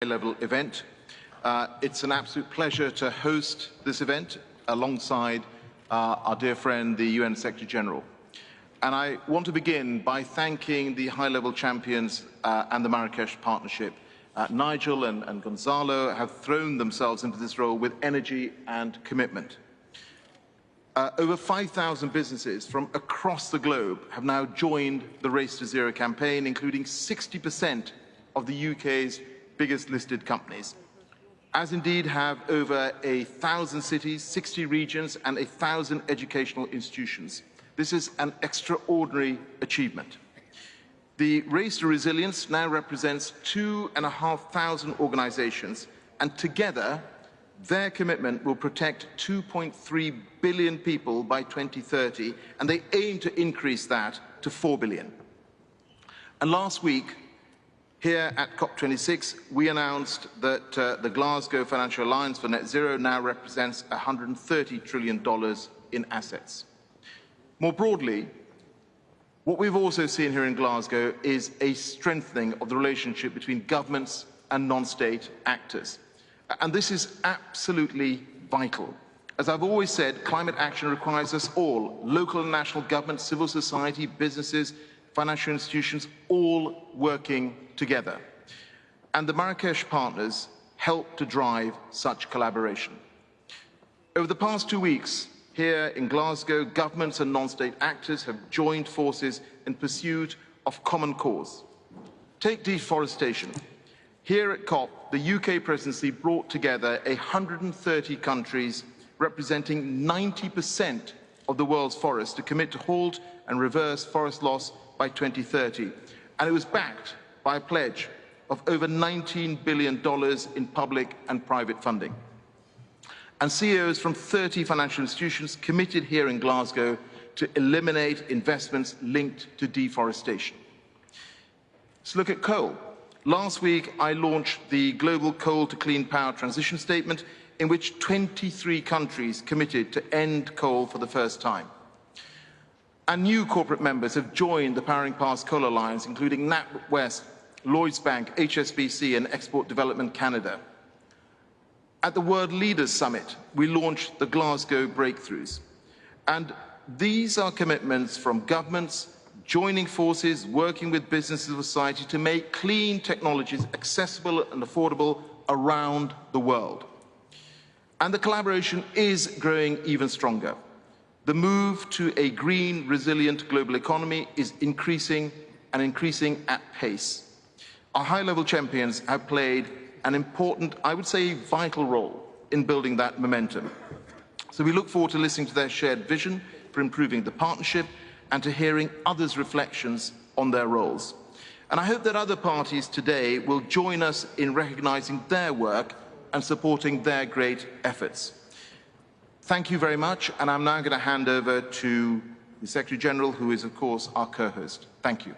high-level event. It's an absolute pleasure to host this event alongside our dear friend, the UN Secretary-General. And I want to begin by thanking the high-level champions and the Marrakesh Partnership. Nigel and Gonzalo have thrown themselves into this role with energy and commitment. Over 5,000 businesses from across the globe have now joined the Race to Zero campaign, including 60% of the UK's biggest listed companies, as indeed have over 1,000 cities, 60 regions and 1,000 educational institutions. This is an extraordinary achievement. The Race to Resilience now represents 2,500 organisations, and together their commitment will protect 2.3 billion people by 2030, and they aim to increase that to 4 billion. And last week, here at COP26, we announced that the Glasgow Financial Alliance for Net Zero now represents $130 trillion in assets. More broadly, what we've also seen here in Glasgow is a strengthening of the relationship between governments and non-state actors. And this is absolutely vital. As I've always said, climate action requires us all, local and national governments, civil society, businesses, financial institutions, all working together. And the Marrakesh partners help to drive such collaboration. Over the past 2 weeks, here in Glasgow, governments and non-state actors have joined forces in pursuit of common cause. Take deforestation. Here at COP, the UK presidency brought together 130 countries representing 90% of the world's forests to commit to halt and reverse forest loss by 2030. And it was backed by a pledge of over $19 billion in public and private funding. And CEOs from 30 financial institutions committed here in Glasgow to eliminate investments linked to deforestation. Let's look at coal. Last week, I launched the Global Coal to Clean Power Transition Statement, in which 23 countries committed to end coal for the first time. And new corporate members have joined the Powering Past Coal Alliance, including NatWest, Lloyds Bank, HSBC and Export Development Canada. At the World Leaders Summit, we launched the Glasgow Breakthroughs. And these are commitments from governments, joining forces, working with business and society to make clean technologies accessible and affordable around the world. And the collaboration is growing even stronger. The move to a green, resilient global economy is increasing and increasing at pace. Our high-level champions have played an important, I would say, vital role in building that momentum. So we look forward to listening to their shared vision for improving the partnership and to hearing others' reflections on their roles. And I hope that other parties today will join us in recognising their work and supporting their great efforts. Thank you very much, and I'm now going to hand over to the Secretary-General, who is, of course, our co-host. Thank you.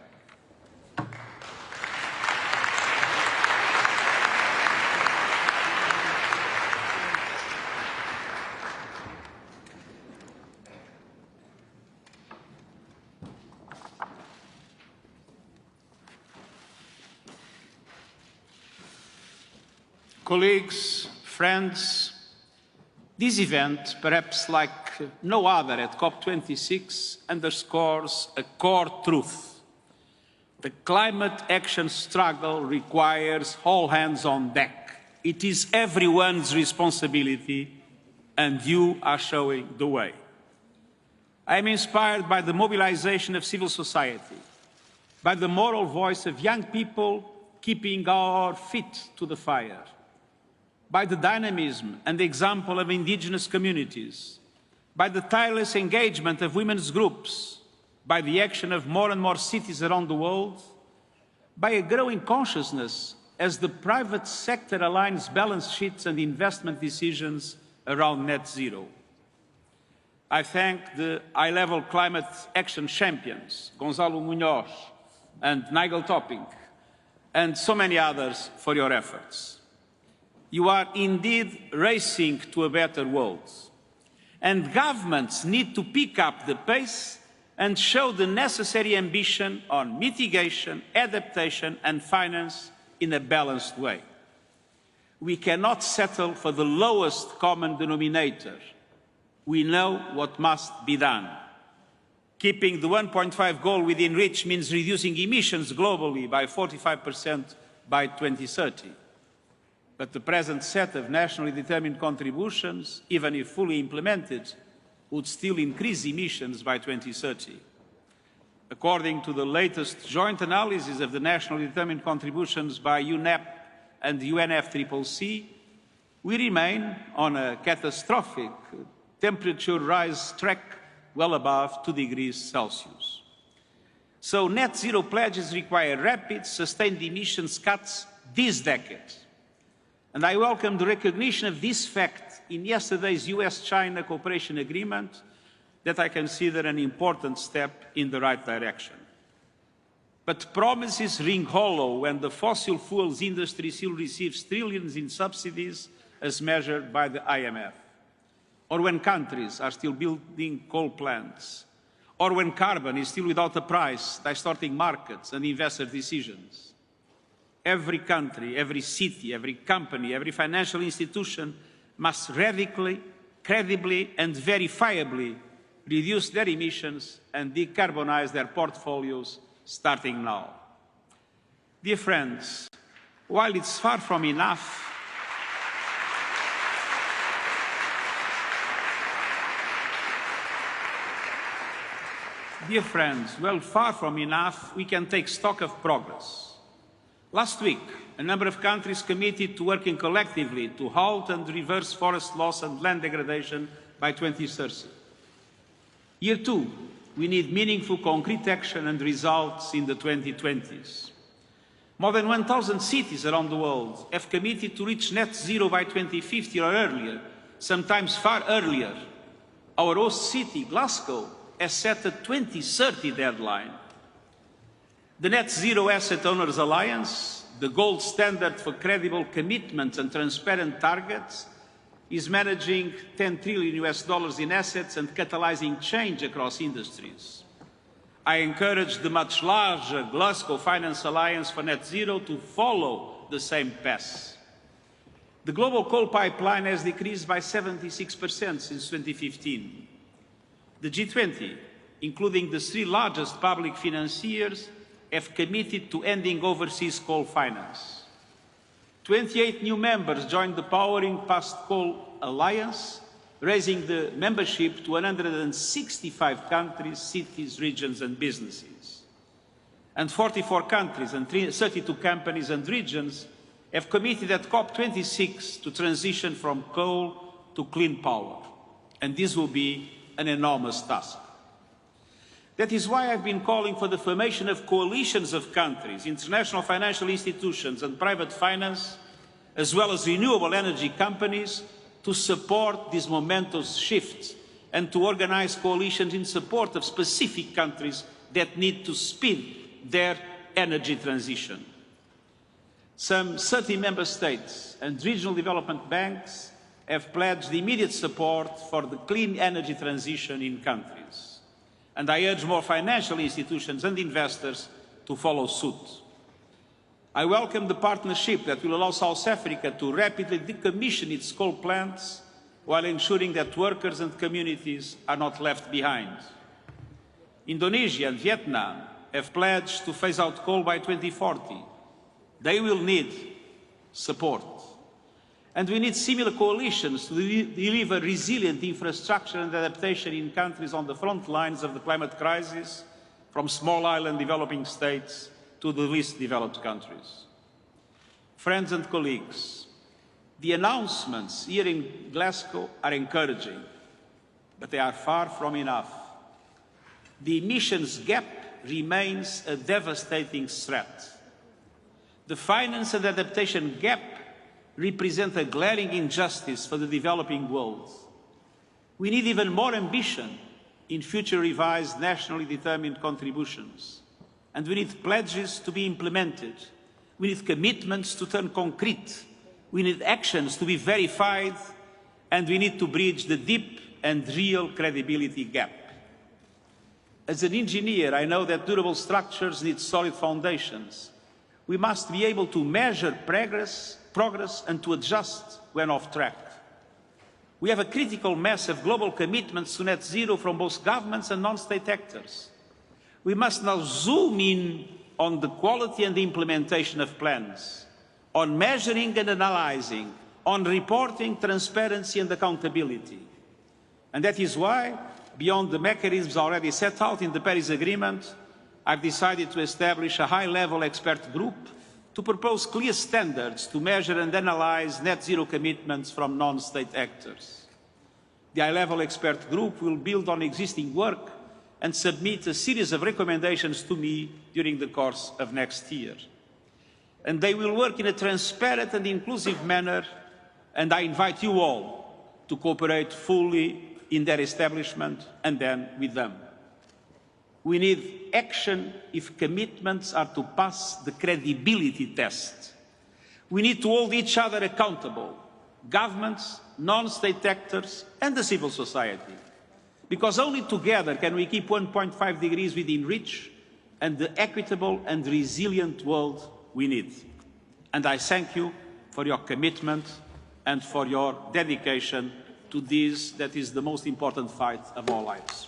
Colleagues, friends, this event, perhaps like no other at COP26, underscores a core truth. The climate action struggle requires all hands on deck. It is everyone's responsibility, and you are showing the way. I am inspired by the mobilization of civil society, by the moral voice of young people keeping our feet to the fire, by the dynamism and example of indigenous communities, by the tireless engagement of women's groups, by the action of more and more cities around the world, by a growing consciousness as the private sector aligns balance sheets and investment decisions around net zero. I thank the high-level climate action champions, Gonzalo Munoz and Nigel Topping, and so many others for your efforts. You are indeed racing to a better world. And governments need to pick up the pace and show the necessary ambition on mitigation, adaptation and finance in a balanced way. We cannot settle for the lowest common denominator. We know what must be done. Keeping the 1.5 goal within reach means reducing emissions globally by 45% by 2030. But the present set of nationally determined contributions, even if fully implemented, would still increase emissions by 2030. According to the latest joint analysis of the nationally determined contributions by UNEP and UNFCCC, we remain on a catastrophic temperature rise track well above 2 degrees Celsius. So net zero pledges require rapid, sustained emissions cuts this decade. And I welcome the recognition of this fact in yesterday's US-China cooperation agreement that I consider an important step in the right direction. But promises ring hollow when the fossil fuels industry still receives trillions in subsidies as measured by the IMF, or when countries are still building coal plants, or when carbon is still without a price, distorting markets and investor decisions. Every country, every city, every company, every financial institution must radically, credibly and verifiably reduce their emissions and decarbonize their portfolios starting now. Dear friends, while it's far from enough, far from enough, we can take stock of progress. Last week, a number of countries committed to working collectively to halt and reverse forest loss and land degradation by 2030. Year 2, we need meaningful concrete action and results in the 2020s. More than 1,000 cities around the world have committed to reach net zero by 2050 or earlier, sometimes far earlier. Our host city, Glasgow, has set a 2030 deadline. The Net Zero Asset Owners Alliance, the gold standard for credible commitments and transparent targets, is managing $10 trillion in assets and catalyzing change across industries. I encourage the much larger Glasgow Finance Alliance for Net Zero to follow the same path. The global coal pipeline has decreased by 76% since 2015. The G20, including the 3 largest public financiers, have committed to ending overseas coal finance. 28 new members joined the Powering Past Coal Alliance, raising the membership to 165 countries, cities, regions and businesses. And 44 countries and 32 companies and regions have committed at COP26 to transition from coal to clean power. And this will be an enormous task. That is why I've been calling for the formation of coalitions of countries, international financial institutions and private finance, as well as renewable energy companies, to support this momentous shift and to organize coalitions in support of specific countries that need to speed their energy transition. Some 30 member states and regional development banks have pledged immediate support for the clean energy transition in countries. And I urge more financial institutions and investors to follow suit. I welcome the partnership that will allow South Africa to rapidly decommission its coal plants while ensuring that workers and communities are not left behind. Indonesia and Vietnam have pledged to phase out coal by 2040. They will need support. And we need similar coalitions to deliver resilient infrastructure and adaptation in countries on the front lines of the climate crisis, from small island developing states to the least developed countries. Friends and colleagues, the announcements here in Glasgow are encouraging, but they are far from enough. The emissions gap remains a devastating threat. The finance and adaptation gap represent a glaring injustice for the developing world. We need even more ambition in future revised nationally determined contributions. And we need pledges to be implemented. We need commitments to turn concrete. We need actions to be verified. And we need to bridge the deep and real credibility gap. As an engineer, I know that durable structures need solid foundations. We must be able to measure progress progress and to adjust when off track. We have a critical mass of global commitments to net zero from both governments and non-state actors. We must now zoom in on the quality and the implementation of plans, on measuring and analysing, on reporting, transparency and accountability. And that is why, beyond the mechanisms already set out in the Paris Agreement, I've decided to establish a high-level expert group to propose clear standards to measure and analyse net zero commitments from non-state actors. The high-level expert group will build on existing work and submit a series of recommendations to me during the course of next year. And they will work in a transparent and inclusive manner, and I invite you all to cooperate fully in their establishment and then with them. We need action if commitments are to pass the credibility test. We need to hold each other accountable, governments, non-state actors and the civil society. Because only together can we keep 1.5 degrees within reach and the equitable and resilient world we need. And I thank you for your commitment and for your dedication to this that is the most important fight of our lives.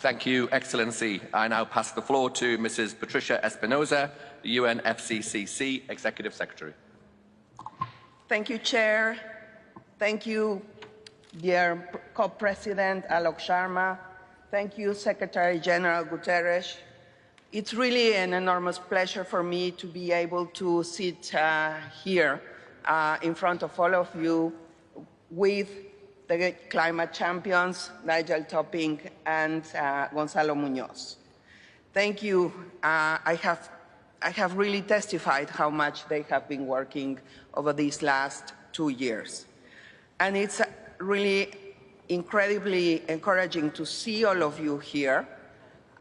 Thank you, Excellency. I now pass the floor to Mrs. Patricia Espinosa, the UNFCCC Executive Secretary. Thank you, Chair. Thank you, dear Co-President Alok Sharma. Thank you, Secretary General Guterres. It's really an enormous pleasure for me to be able to sit here in front of all of you with the climate champions, Nigel Topping and Gonzalo Munoz. Thank you. I have really testified how much they have been working over these last 2 years. And it's really incredibly encouraging to see all of you here.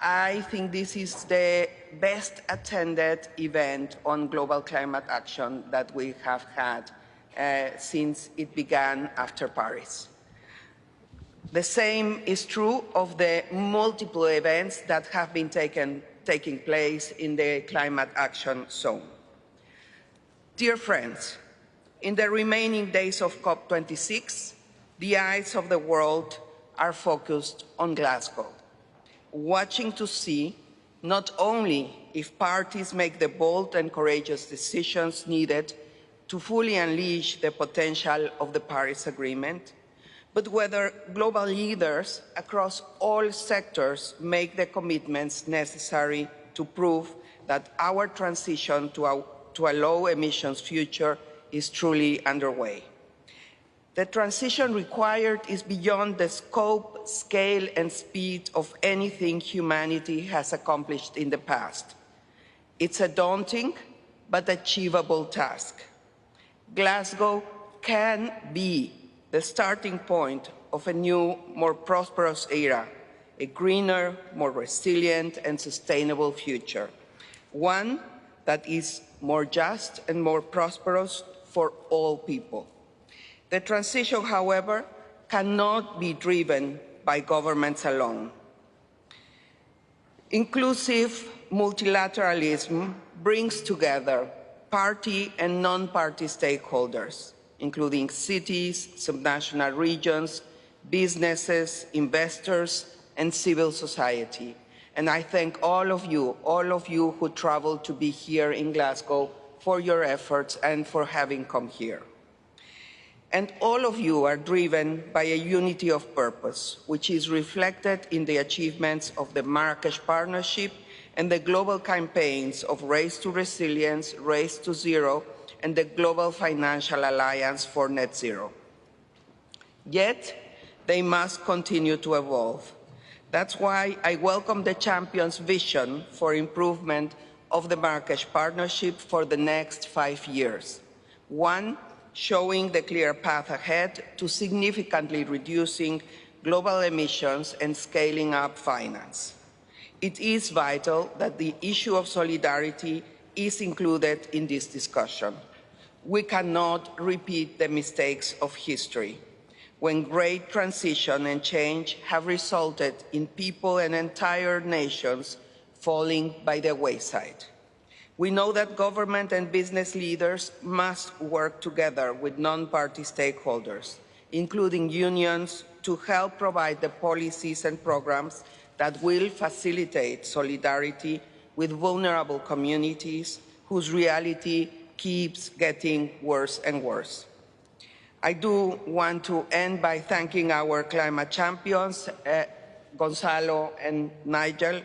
I think this is the best attended event on global climate action that we have had since it began after Paris. The same is true of the multiple events that have been taking place in the climate action zone. Dear friends, in the remaining days of COP26, the eyes of the world are focused on Glasgow, watching to see not only if parties make the bold and courageous decisions needed to fully unleash the potential of the Paris Agreement, but whether global leaders across all sectors make the commitments necessary to prove that our transition to a low-emissions future is truly underway. The transition required is beyond the scope, scale, and speed of anything humanity has accomplished in the past. It's a daunting but achievable task. Glasgow can be the starting point of a new, more prosperous era, a greener, more resilient and sustainable future, one that is more just and more prosperous for all people. The transition, however, cannot be driven by governments alone. Inclusive multilateralism brings together party and non-party stakeholders, including cities, subnational regions, businesses, investors, and civil society. And I thank all of you who traveled to be here in Glasgow for your efforts and for having come here. And all of you are driven by a unity of purpose, which is reflected in the achievements of the Marrakesh Partnership and the global campaigns of Race to Resilience, Race to Zero, and the Global Financial Alliance for Net Zero. Yet, they must continue to evolve. That's why I welcome the champion's vision for improvement of the Marrakesh Partnership for the next 5 years. One, showing the clear path ahead to significantly reducing global emissions and scaling up finance. It is vital that the issue of solidarity is included in this discussion. We cannot repeat the mistakes of history. when great transition and change have resulted in people and entire nations falling by the wayside. We know that government and business leaders must work together with non-party stakeholders, including unions, to help provide the policies and programs that will facilitate solidarity with vulnerable communities whose reality keeps getting worse and worse. I do want to end by thanking our climate champions, Gonzalo and Nigel,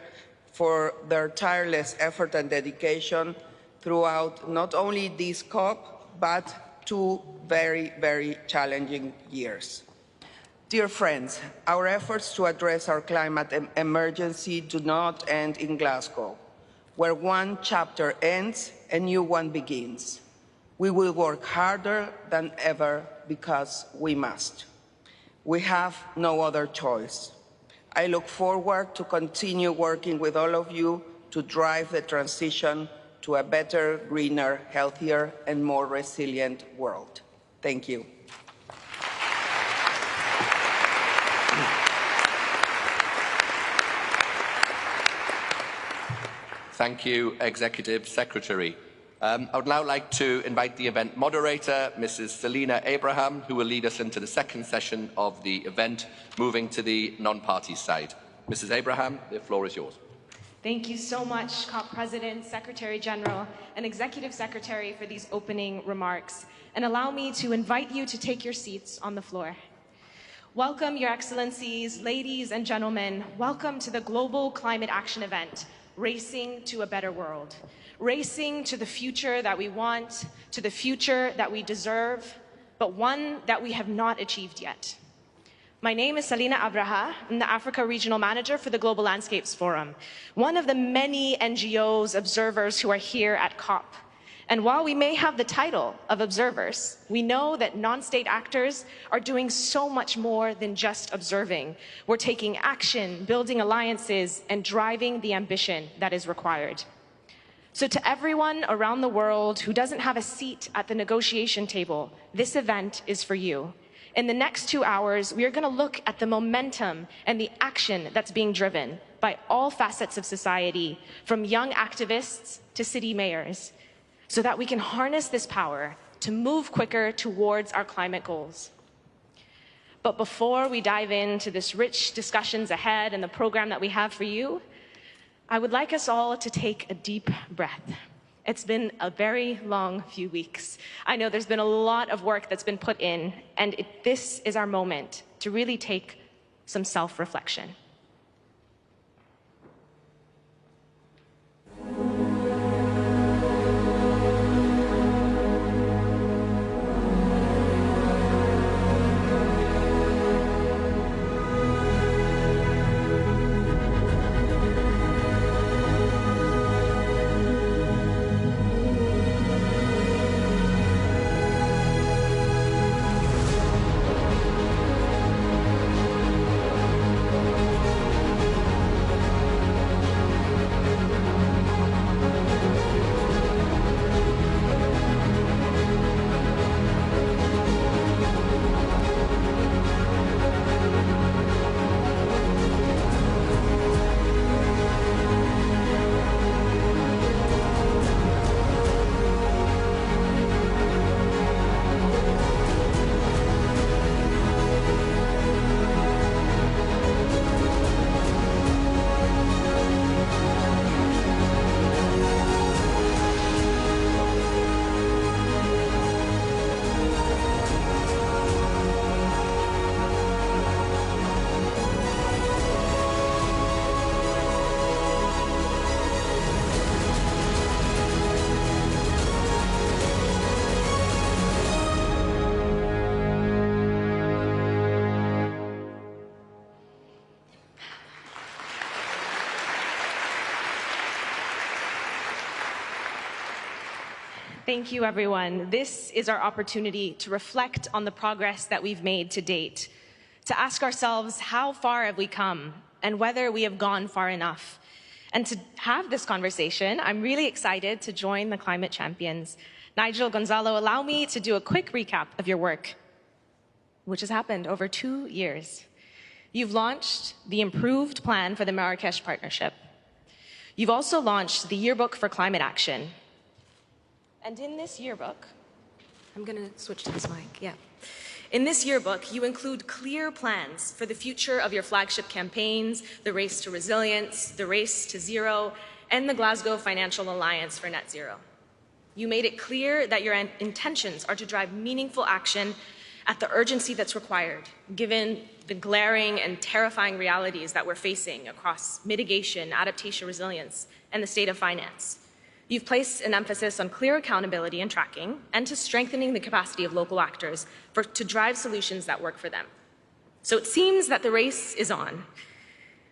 for their tireless effort and dedication throughout not only this COP, but 2 very, very challenging years. Dear friends, our efforts to address our climate emergency do not end in Glasgow. Where one chapter ends, a new one begins. We will work harder than ever because we must. We have no other choice. I look forward to continue working with all of you to drive the transition to a better, greener, healthier, and more resilient world. Thank you. Thank you, Executive Secretary. I would now like to invite the event moderator, Mrs. Selina Abraham, who will lead us into the second session of the event, moving to the non-party side. Mrs. Abraham, the floor is yours. Thank you so much, COP President, Secretary General, and Executive Secretary for these opening remarks. And allow me to invite you to take your seats on the floor. Welcome, Your Excellencies, ladies and gentlemen. Welcome to the Global Climate Action Event, Racing to a Better World. Racing to the future that we want, to the future that we deserve, but one that we have not achieved yet. My name is Selina Abraha. I'm the Africa Regional Manager for the Global Landscapes Forum, one of the many NGOs, observers who are here at COP. And while we may have the title of observers, we know that non-state actors are doing so much more than just observing. We're taking action, building alliances, and driving the ambition that is required. So to everyone around the world who doesn't have a seat at the negotiation table, this event is for you. In the next 2 hours, we are going to look at the momentum and the action that's being driven by all facets of society, from young activists to city mayors, so that we can harness this power to move quicker towards our climate goals. But before we dive into this rich discussions ahead and the program that we have for you, I would like us all to take a deep breath. It's been a very long few weeks. I know there's been a lot of work that's been put in, and this is our moment to really take some self-reflection. Thank you, everyone. This is our opportunity to reflect on the progress that we've made to date, to ask ourselves how far have we come and whether we have gone far enough. And to have this conversation, I'm really excited to join the climate champions. Nigel, Gonzalo, allow me to do a quick recap of your work. which has happened over 2 years. You've launched the improved plan for the Marrakesh Partnership. You've also launched the Yearbook for Climate Action. And in this yearbook, I'm going to switch to this mic, yeah. In this yearbook, you include clear plans for the future of your flagship campaigns, the Race to Resilience, the Race to Zero, and the Glasgow Financial Alliance for Net Zero. You made it clear that your intentions are to drive meaningful action at the urgency that's required, given the glaring and terrifying realities that we're facing across mitigation, adaptation, resilience, and the state of finance. You've placed an emphasis on clear accountability and tracking, and to strengthening the capacity of local actors to drive solutions that work for them. So it seems that the race is on.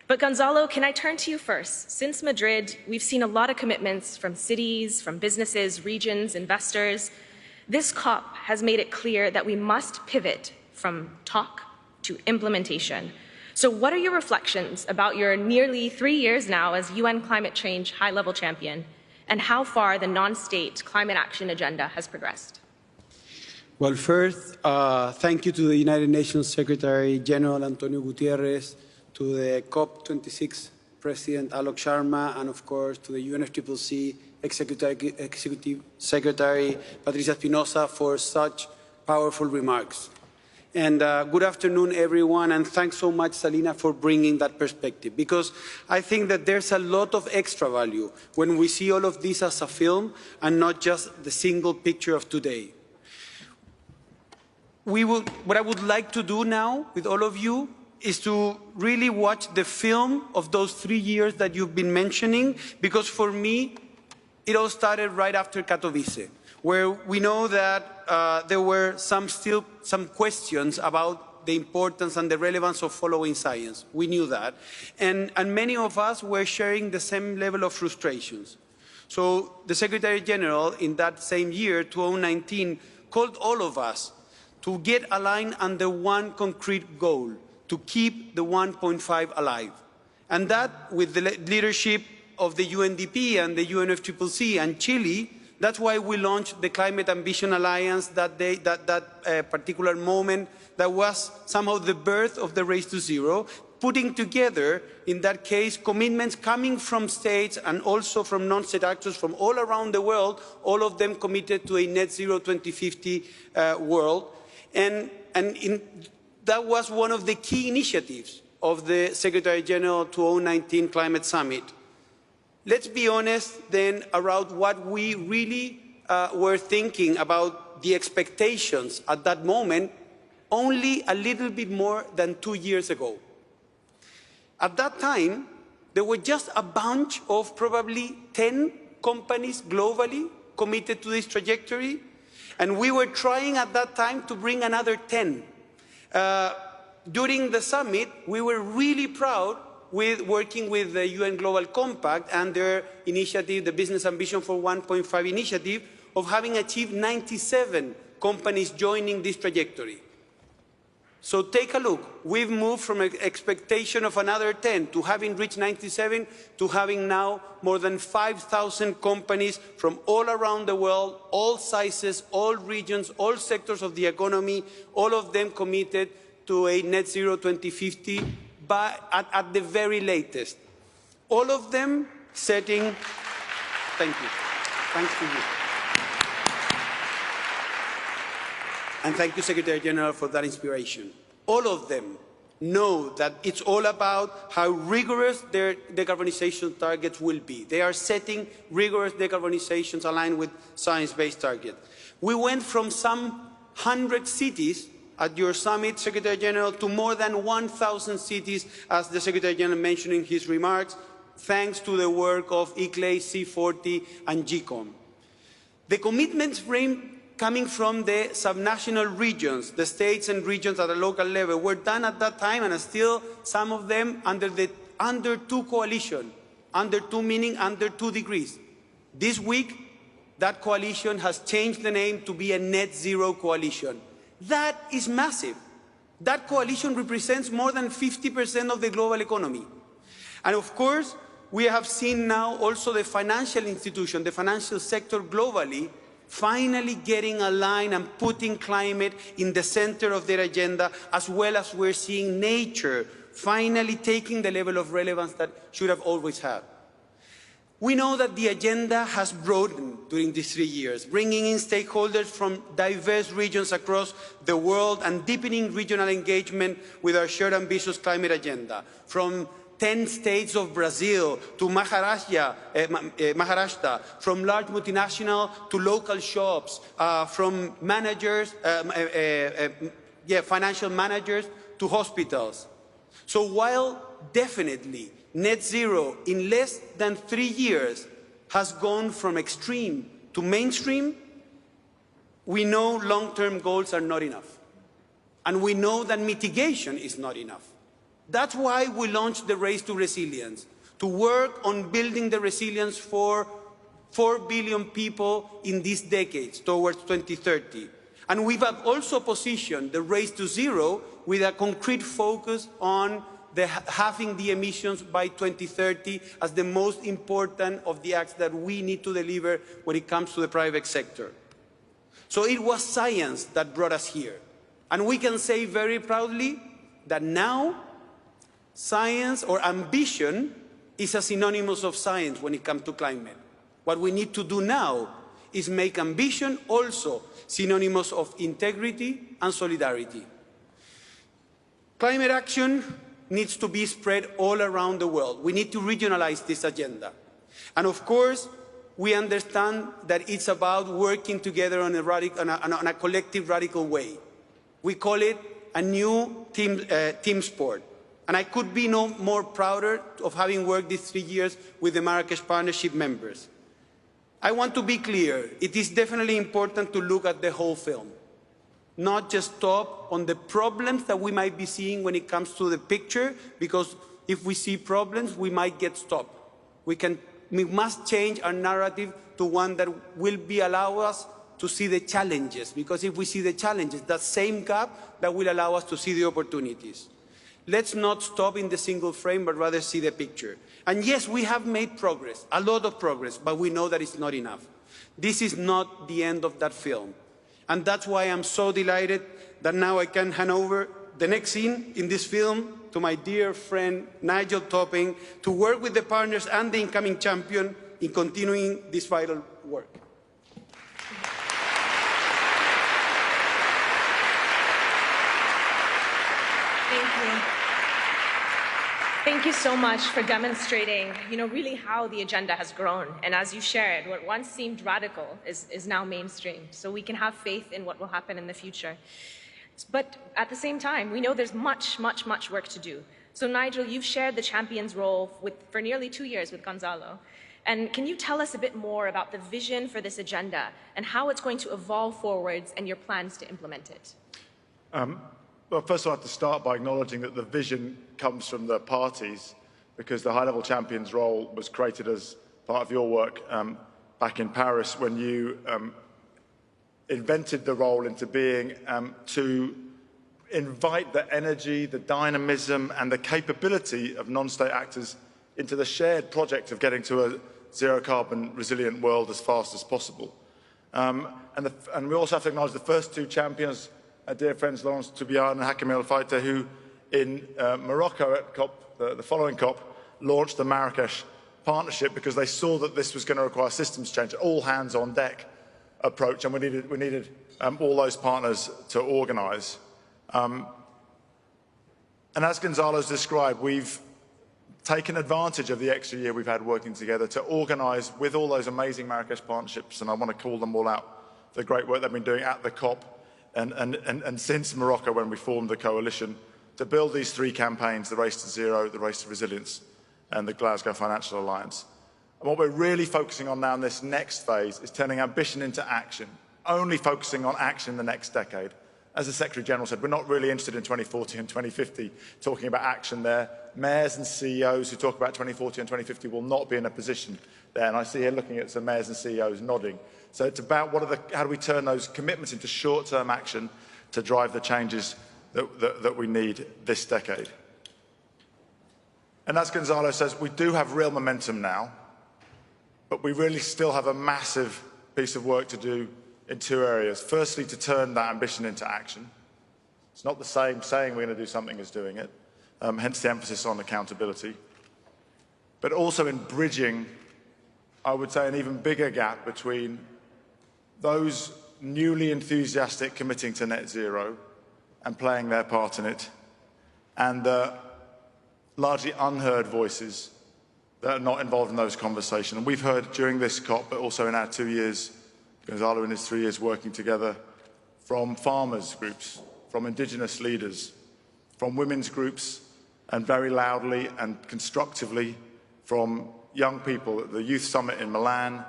But Gonzalo, can I turn to you first? Since Madrid, we've seen a lot of commitments from cities, from businesses, regions, investors. This COP has made it clear that we must pivot from talk to implementation. So what are your reflections about your nearly 3 years now as UN climate change high-level champion, and how far the non-state climate action agenda has progressed? Well, first, thank you to the United Nations Secretary General Antonio Guterres, to the COP26 President Alok Sharma, and of course to the UNFCCC Executive Secretary Patricia Espinosa for such powerful remarks. And good afternoon, everyone, and thanks so much, Salina, for bringing that perspective, because I think that there's a lot of extra value when we see all of this as a film and not just the single picture of today. What I would like to do now with all of you is to really watch the film of those 3 years that you've been mentioning, because for me, it all started right after Katowice, where we know that there were still some questions about the importance and the relevance of following science. We knew that. And many of us were sharing the same level of frustrations. So the Secretary General in that same year, 2019, called all of us to get aligned under one concrete goal: to keep the 1.5 alive. And that, with the leadership of the UNDP and the UNFCCC and Chile, that's why we launched the Climate Ambition Alliance that particular moment that was somehow the birth of the Race to Zero, putting together, in that case, commitments coming from states and also from non-state actors from all around the world, all of them committed to a net zero 2050 world. That was one of the key initiatives of the Secretary General 2019 Climate Summit. Let's be honest then around what we really were thinking about the expectations at that moment, only a little bit more than 2 years ago. At that time, there were just a bunch of probably 10 companies globally committed to this trajectory, and we were trying at that time to bring another 10. During the summit, we were really proud with working with the UN Global Compact and their initiative, the Business Ambition for 1.5 initiative, of having achieved 97 companies joining this trajectory. So take a look. We've moved from an expectation of another 10 to having reached 97 to having now more than 5,000 companies from all around the world, all sizes, all regions, all sectors of the economy, all of them committed to a net zero 2050, but at the very latest. All of them setting... Thank you. Thanks to you. And thank you, Secretary General, for that inspiration. All of them know that it's all about how rigorous their decarbonization targets will be. They are setting rigorous decarbonizations aligned with science-based targets. We went from some 100 cities at your summit, Secretary General, to more than 1,000 cities, as the Secretary General mentioned in his remarks, thanks to the work of ICLEI, C40, and GCOM. The commitments frame coming from the subnational regions, the states and regions at a local level, were done at that time, and still some of them under the Under 2 coalition. Under 2 meaning under 2 degrees. This week, that coalition has changed the name to be a net zero coalition. That is massive. That coalition represents more than 50% of the global economy. And of course, we have seen now also the financial institution, the financial sector globally, finally getting aligned and putting climate in the center of their agenda, as well as we're seeing nature finally taking the level of relevance that should have always had. We know that the agenda has broadened during these 3 years, bringing in stakeholders from diverse regions across the world and deepening regional engagement with our shared ambitious climate agenda, from 10 states of Brazil to Maharashtra, from large multinational to local shops, from managers, financial managers to hospitals. So while definitely net zero in less than 3 years has gone from extreme to mainstream, we know long-term goals are not enough. And we know that mitigation is not enough. That's why we launched the Race to Resilience, to work on building the resilience for 4 billion people in these decades towards 2030. And we've also positioned the Race to Zero with a concrete focus on halving the emissions by 2030 as the most important of the acts that we need to deliver when it comes to the private sector. So it was science that brought us here. And we can say very proudly that now science or ambition is a synonymous of science when it comes to climate. What we need to do now is make ambition also synonymous of integrity and solidarity. Climate action needs to be spread all around the world. We need to regionalize this agenda. And of course, we understand that it's about working together on a collective, radical way. We call it a new team sport. And I could be no more prouder of having worked these 3 years with the Marrakesh Partnership members. I want to be clear, it is definitely important to look at the whole film, not just stop on the problems that we might be seeing when it comes to the picture, because if we see problems, we might get stopped. We must change our narrative to one that will allow us to see the challenges, because if we see the challenges, that same gap that will allow us to see the opportunities. Let's not stop in the single frame, but rather see the picture. And yes, we have made progress, a lot of progress, but we know that it's not enough. This is not the end of that film. And that's why I'm so delighted that now I can hand over the next scene in this film to my dear friend Nigel Topping to work with the partners and the incoming champion in continuing this vital work. Thank you so much for demonstrating, really how the agenda has grown. And as you shared, what once seemed radical is now mainstream. So we can have faith in what will happen in the future. But at the same time, we know there's much, much, much work to do. So Nigel, you've shared the champion's role for nearly 2 years with Gonzalo. And can you tell us a bit more about the vision for this agenda and how it's going to evolve forwards and your plans to implement it? Well, first of all, I have to start by acknowledging that the vision comes from the parties, because the high-level champion's role was created as part of your work back in Paris when you invented the role into being to invite the energy, the dynamism and the capability of non-state actors into the shared project of getting to a zero-carbon resilient world as fast as possible. And we also have to acknowledge the first two champions, our dear friends Laurence Toubiar and Hakim El Fayta, who in Morocco at COP, the following COP, launched the Marrakesh Partnership because they saw that this was going to require systems change, all hands on deck approach, and we needed all those partners to organise. And as Gonzalo's described, we've taken advantage of the extra year we've had working together to organise with all those amazing Marrakesh partnerships, and I want to call them all out, the great work they've been doing at the COP and since Morocco when we formed the coalition, to build these three campaigns, the Race to Zero, the Race to Resilience and the Glasgow Financial Alliance. And what we're really focusing on now in this next phase is turning ambition into action, only focusing on action in the next decade. As the Secretary-General said, we're not really interested in 2040 and 2050 talking about action there. Mayors and CEOs who talk about 2040 and 2050 will not be in a position there. And I see here looking at some mayors and CEOs nodding. So it's about how do we turn those commitments into short-term action to drive the changes that we need this decade. And as Gonzalo says, we do have real momentum now, but we really still have a massive piece of work to do in two areas. Firstly, to turn that ambition into action. It's not the same saying we're going to do something as doing it, hence the emphasis on accountability. But also in bridging, I would say, an even bigger gap between those newly enthusiastic committing to net zero and playing their part in it, and the largely unheard voices that are not involved in those conversations. And we've heard during this COP, but also in our 2 years, Gonzalo in his 3 years working together, from farmers' groups, from indigenous leaders, from women's groups, and very loudly and constructively from young people at the Youth Summit in Milan,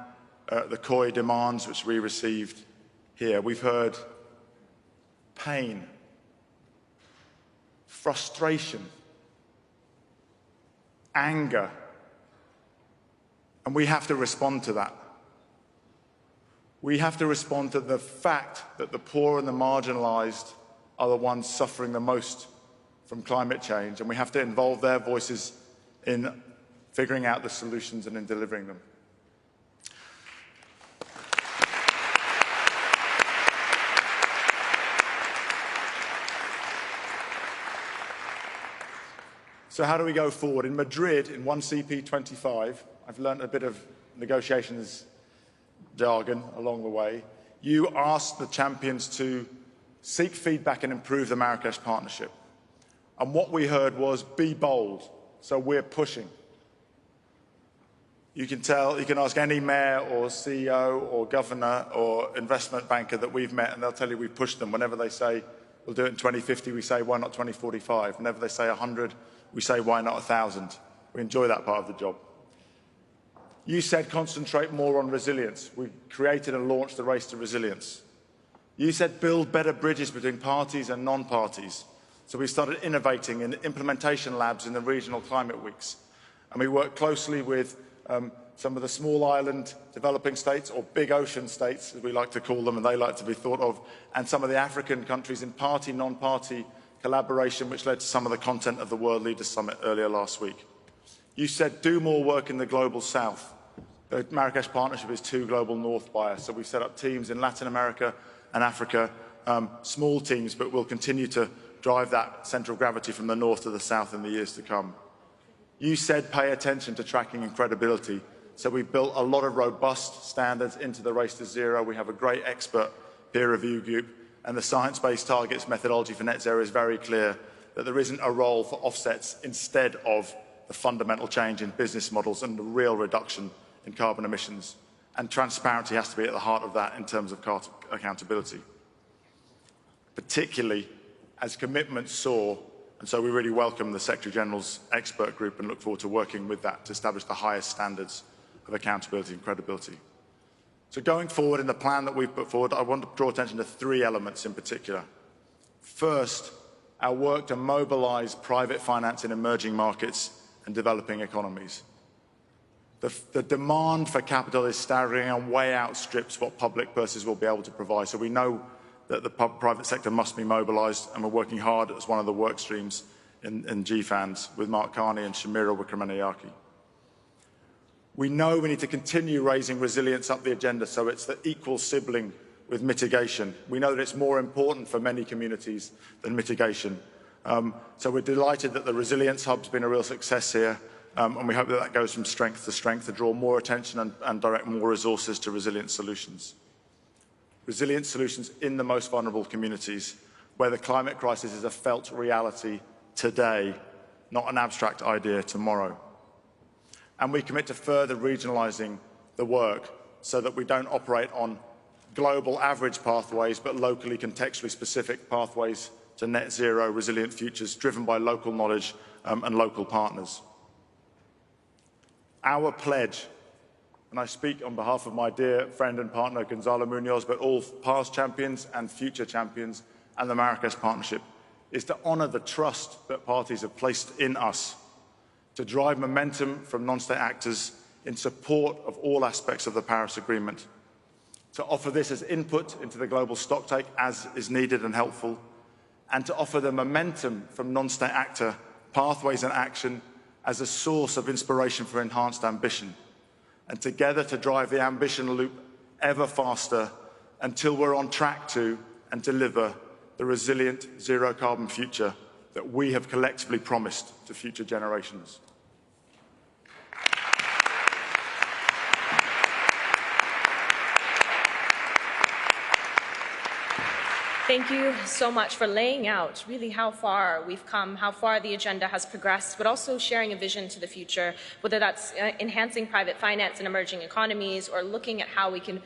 the COI demands which we received here. We've heard pain, frustration, anger, and we have to respond to that. We have to respond to the fact that the poor and the marginalized are the ones suffering the most from climate change, and we have to involve their voices in figuring out the solutions and in delivering them. So how do we go forward? In Madrid, in 1CP25, I've learned a bit of negotiations jargon along the way. You asked the champions to seek feedback and improve the Marrakesh partnership. And what we heard was, be bold. So we're pushing. You can ask any mayor or CEO or governor or investment banker that we've met, and they'll tell you we've pushed them. Whenever they say, we'll do it in 2050, we say, why not 2045? Whenever they say 100, we say, why not 1,000? We enjoy that part of the job. You said concentrate more on resilience. We created and launched the Race to Resilience. You said build better bridges between parties and non-parties. So we started innovating in implementation labs in the regional climate weeks. And we worked closely with some of the small island developing states, or big ocean states, as we like to call them, and they like to be thought of, and some of the African countries in party, non-party collaboration, which led to some of the content of the World Leaders Summit earlier last week. You said do more work in the global south. The Marrakesh Partnership is too global north biased, so we've set up teams in Latin America and Africa, small teams, but we'll continue to drive that central gravity from the north to the south in the years to come. You said pay attention to tracking and credibility, so we built a lot of robust standards into the Race to Zero. We have a great expert peer review group, and the science-based targets methodology for net zero is very clear that there isn't a role for offsets instead of the fundamental change in business models and the real reduction in carbon emissions. And transparency has to be at the heart of that in terms of accountability, particularly as commitments soar. And so we really welcome the Secretary General's expert group and look forward to working with that to establish the highest standards of accountability and credibility. So going forward in the plan that we've put forward, I want to draw attention to three elements in particular. First, our work to mobilize private finance in emerging markets and developing economies. The demand for capital is staggering and way outstrips what public purses will be able to provide. So we know that the private sector must be mobilised, and we're working hard as one of the work streams in GFANZ with Mark Carney and Shamira Wickramanayake. We know we need to continue raising resilience up the agenda, so it's the equal sibling with mitigation. We know that it's more important for many communities than mitigation. So we're delighted that the Resilience Hub's been a real success here, and we hope that that goes from strength to draw more attention and direct more resources to resilient solutions. Resilient solutions in the most vulnerable communities, where the climate crisis is a felt reality today, not an abstract idea tomorrow. And we commit to further regionalising the work so that we don't operate on global average pathways, but locally contextually specific pathways to net zero resilient futures driven by local knowledge and local partners. Our pledge, and I speak on behalf of my dear friend and partner Gonzalo Munoz, but all past champions and future champions and the Marrakesh Partnership, is to honour the trust that parties have placed in us to drive momentum from non-state actors in support of all aspects of the Paris Agreement, to offer this as input into the global stocktake as is needed and helpful, and to offer the momentum from non-state actor pathways and action as a source of inspiration for enhanced ambition, and together to drive the ambition loop ever faster until we're on track to and deliver the resilient zero-carbon future that we have collectively promised to future generations. Thank you so much for laying out really how far we've come, how far the agenda has progressed, but also sharing a vision to the future, whether that's enhancing private finance in emerging economies or looking at how we can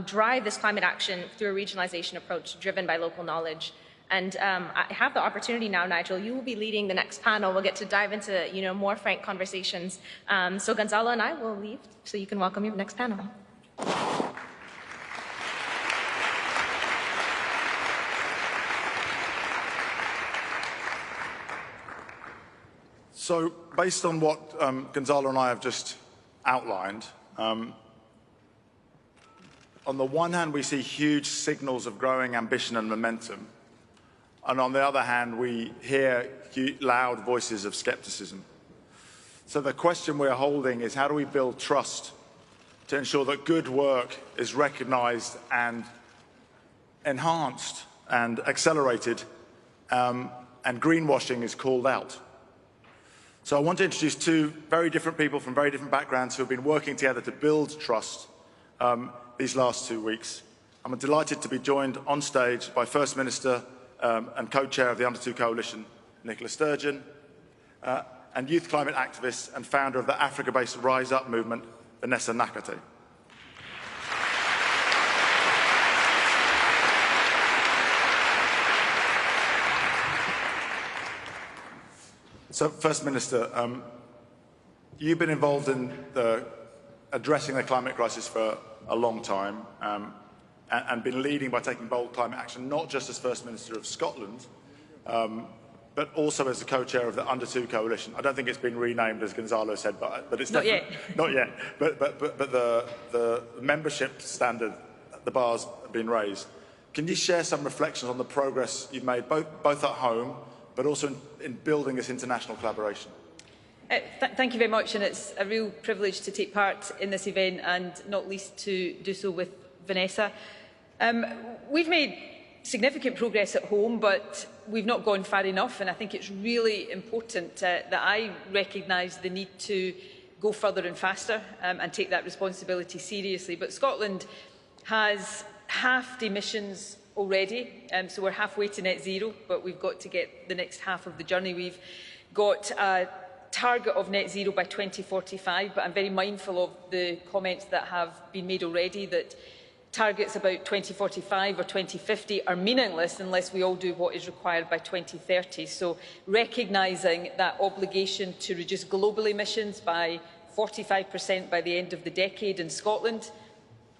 drive this climate action through a regionalization approach driven by local knowledge. And I have the opportunity now, Nigel, you will be leading the next panel. We'll get to dive into more frank conversations. So Gonzalo and I will leave so you can welcome your next panel. So, based on what Gonzalo and I have just outlined, on the one hand, we see huge signals of growing ambition and momentum, and on the other hand, we hear loud voices of skepticism. So the question we're holding is, how do we build trust to ensure that good work is recognized and enhanced and accelerated, and greenwashing is called out? So I want to introduce two very different people from very different backgrounds who have been working together to build trust these last 2 weeks. I'm delighted to be joined on stage by First Minister and co-chair of the Under-2 Coalition, Nicola Sturgeon, and youth climate activist and founder of the Africa-based Rise Up movement, Vanessa Nakate. So, First Minister, you've been involved in addressing the climate crisis for a long time and been leading by taking bold climate action, not just as First Minister of Scotland, but also as the co-chair of the Under-2 Coalition. I don't think it's been renamed, as Gonzalo said, but it's not yet. Not yet. But the membership standard, the bar's been raised. Can you share some reflections on the progress you've made, both at home, but also in building this international collaboration? Thank you very much, and it's a real privilege to take part in this event, and not least to do so with Vanessa. We've made significant progress at home, but we've not gone far enough, and I think it's really important that I recognise the need to go further and faster and take that responsibility seriously. But Scotland has halved emissions already, so we're halfway to net zero, but we've got to get the next half of the journey. We've got a target of net zero by 2045, but I'm very mindful of the comments that have been made already that targets about 2045 or 2050 are meaningless unless we all do what is required by 2030. So recognising that obligation to reduce global emissions by 45% by the end of the decade in Scotland,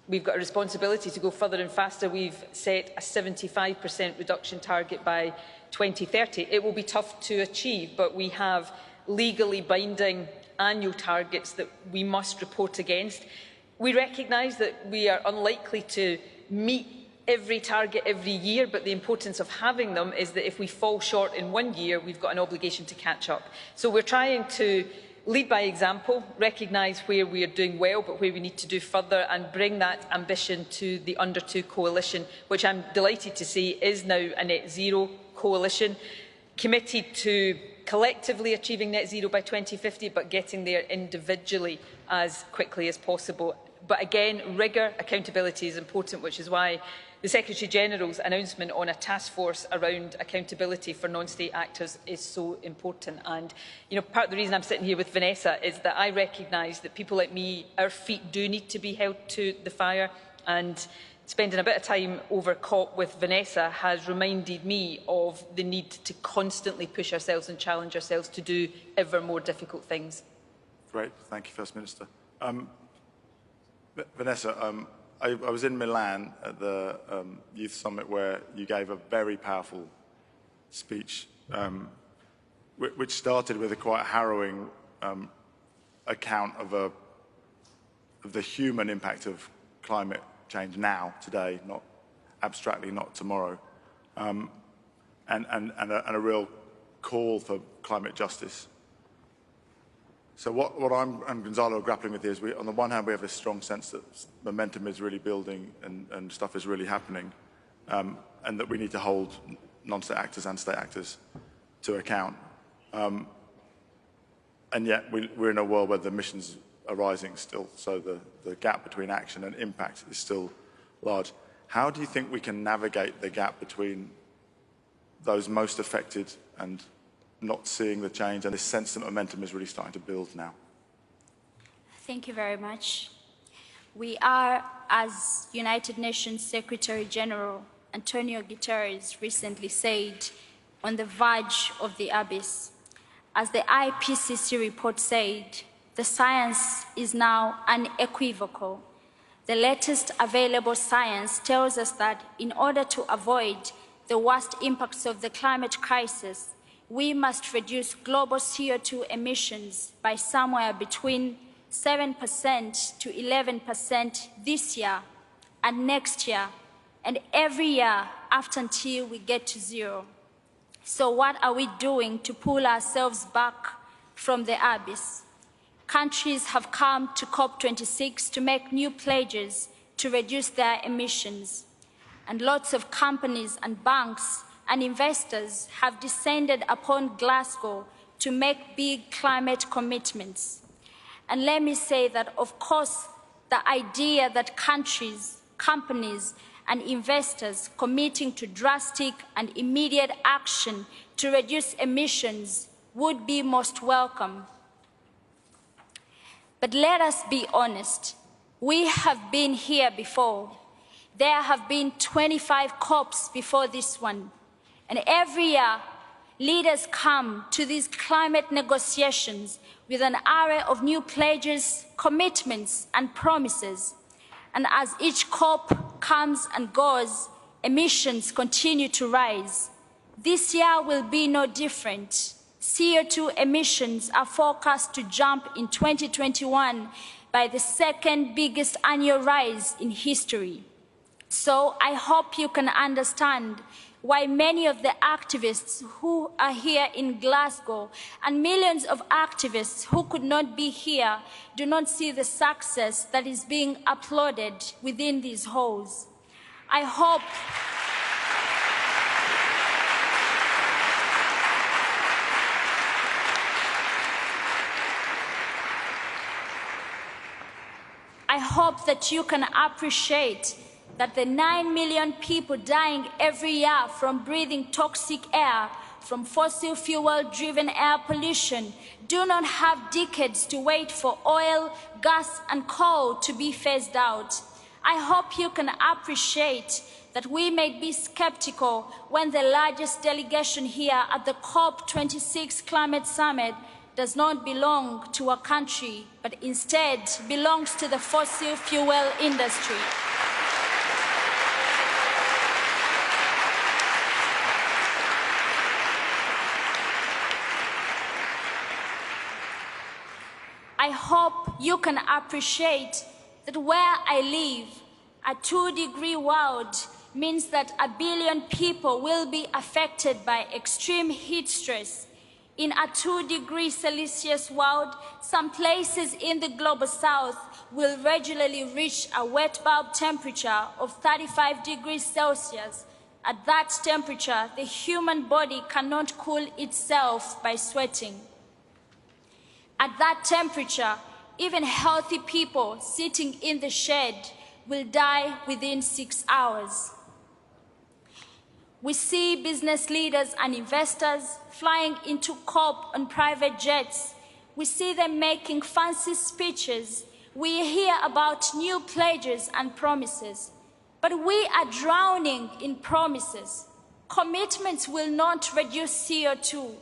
we've got a responsibility to go further and faster. We've set a 75% reduction target by 2030. It will be tough to achieve, but we have legally binding annual targets that we must report against. We recognise that we are unlikely to meet every target every year, but the importance of having them is that if we fall short in 1 year, we've got an obligation to catch up. So we're trying to lead by example, recognise where we are doing well, but where we need to do further, and bring that ambition to the Under-2 Coalition, which I'm delighted to see is now a net zero coalition, committed to collectively achieving net zero by 2050, but getting there individually as quickly as possible. But again, rigour, accountability is important, which is why the Secretary-General's announcement on a task force around accountability for non-state actors is so important. And part of the reason I'm sitting here with Vanessa is that I recognise that people like me, our feet do need to be held to the fire, and spending a bit of time over COP with Vanessa has reminded me of the need to constantly push ourselves and challenge ourselves to do ever more difficult things. Great, thank you, First Minister. Vanessa, I was in Milan at the Youth Summit where you gave a very powerful speech, which started with a quite harrowing account of the human impact of climate change now, today, not abstractly, not tomorrow, and a real call for climate justice. So what I'm and Gonzalo are grappling with here is, on the one hand, we have this strong sense that momentum is really building and stuff is really happening, and that we need to hold non-state actors and state actors to account. And yet we're in a world where the emissions are rising still, so the gap between action and impact is still large. How do you think we can navigate the gap between those most affected and not seeing the change, and this sense that momentum is really starting to build now? Thank you very much. We are, as United Nations Secretary General Antonio Guterres recently said, on the verge of the abyss. As the IPCC report said, the science is now unequivocal. The latest available science tells us that in order to avoid the worst impacts of the climate crisis, we must reduce global CO2 emissions by somewhere between 7% to 11% this year and next year, and every year after until we get to zero. So what are we doing to pull ourselves back from the abyss? Countries have come to COP26 to make new pledges to reduce their emissions. And lots of companies and banks and investors have descended upon Glasgow to make big climate commitments. And let me say that, of course, the idea that countries, companies, and investors committing to drastic and immediate action to reduce emissions would be most welcome. But let us be honest, we have been here before. There have been 25 COPs before this one. And every year, leaders come to these climate negotiations with an array of new pledges, commitments, and promises. And as each COP comes and goes, emissions continue to rise. This year will be no different. CO2 emissions are forecast to jump in 2021 by the second biggest annual rise in history. So I hope you can understand why many of the activists who are here in Glasgow and millions of activists who could not be here do not see the success that is being applauded within these halls. I hope that you can appreciate that the 9 million people dying every year from breathing toxic air, from fossil fuel-driven air pollution, do not have decades to wait for oil, gas, and coal to be phased out. I hope you can appreciate that we may be skeptical when the largest delegation here at the COP26 Climate Summit does not belong to a country, but instead belongs to the fossil fuel industry. I hope you can appreciate that where I live, a 2-degree world means that 1 billion people will be affected by extreme heat stress. In a 2-degree Celsius world, some places in the global south will regularly reach a wet bulb temperature of 35 degrees Celsius. At that temperature, the human body cannot cool itself by sweating. At that temperature, even healthy people sitting in the shade will die within 6 hours. We see business leaders and investors flying into COP on private jets. We see them making fancy speeches. We hear about new pledges and promises. But we are drowning in promises. Commitments will not reduce CO2.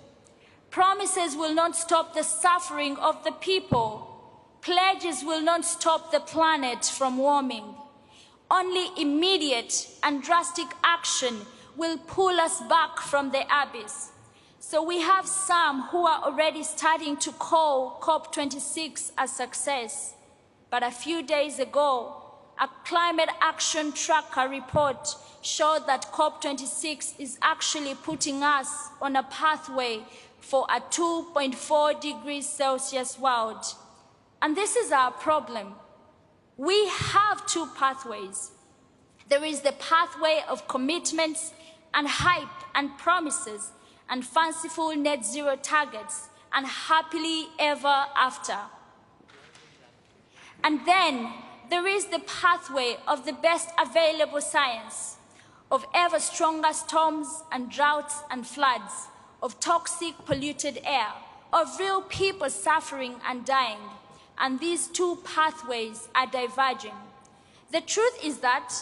Promises will not stop the suffering of the people. Pledges will not stop the planet from warming. Only immediate and drastic action will pull us back from the abyss. So we have some who are already starting to call COP26 a success. But a few days ago, a climate action tracker report showed that COP26 is actually putting us on a pathway for a 2.4 degrees Celsius world. And this is our problem. We have two pathways. There is the pathway of commitments and hype and promises and fanciful net zero targets and happily ever after. And then there is the pathway of the best available science, of ever stronger storms and droughts and floods, of toxic polluted air, of real people suffering and dying. And these two pathways are diverging. The truth is that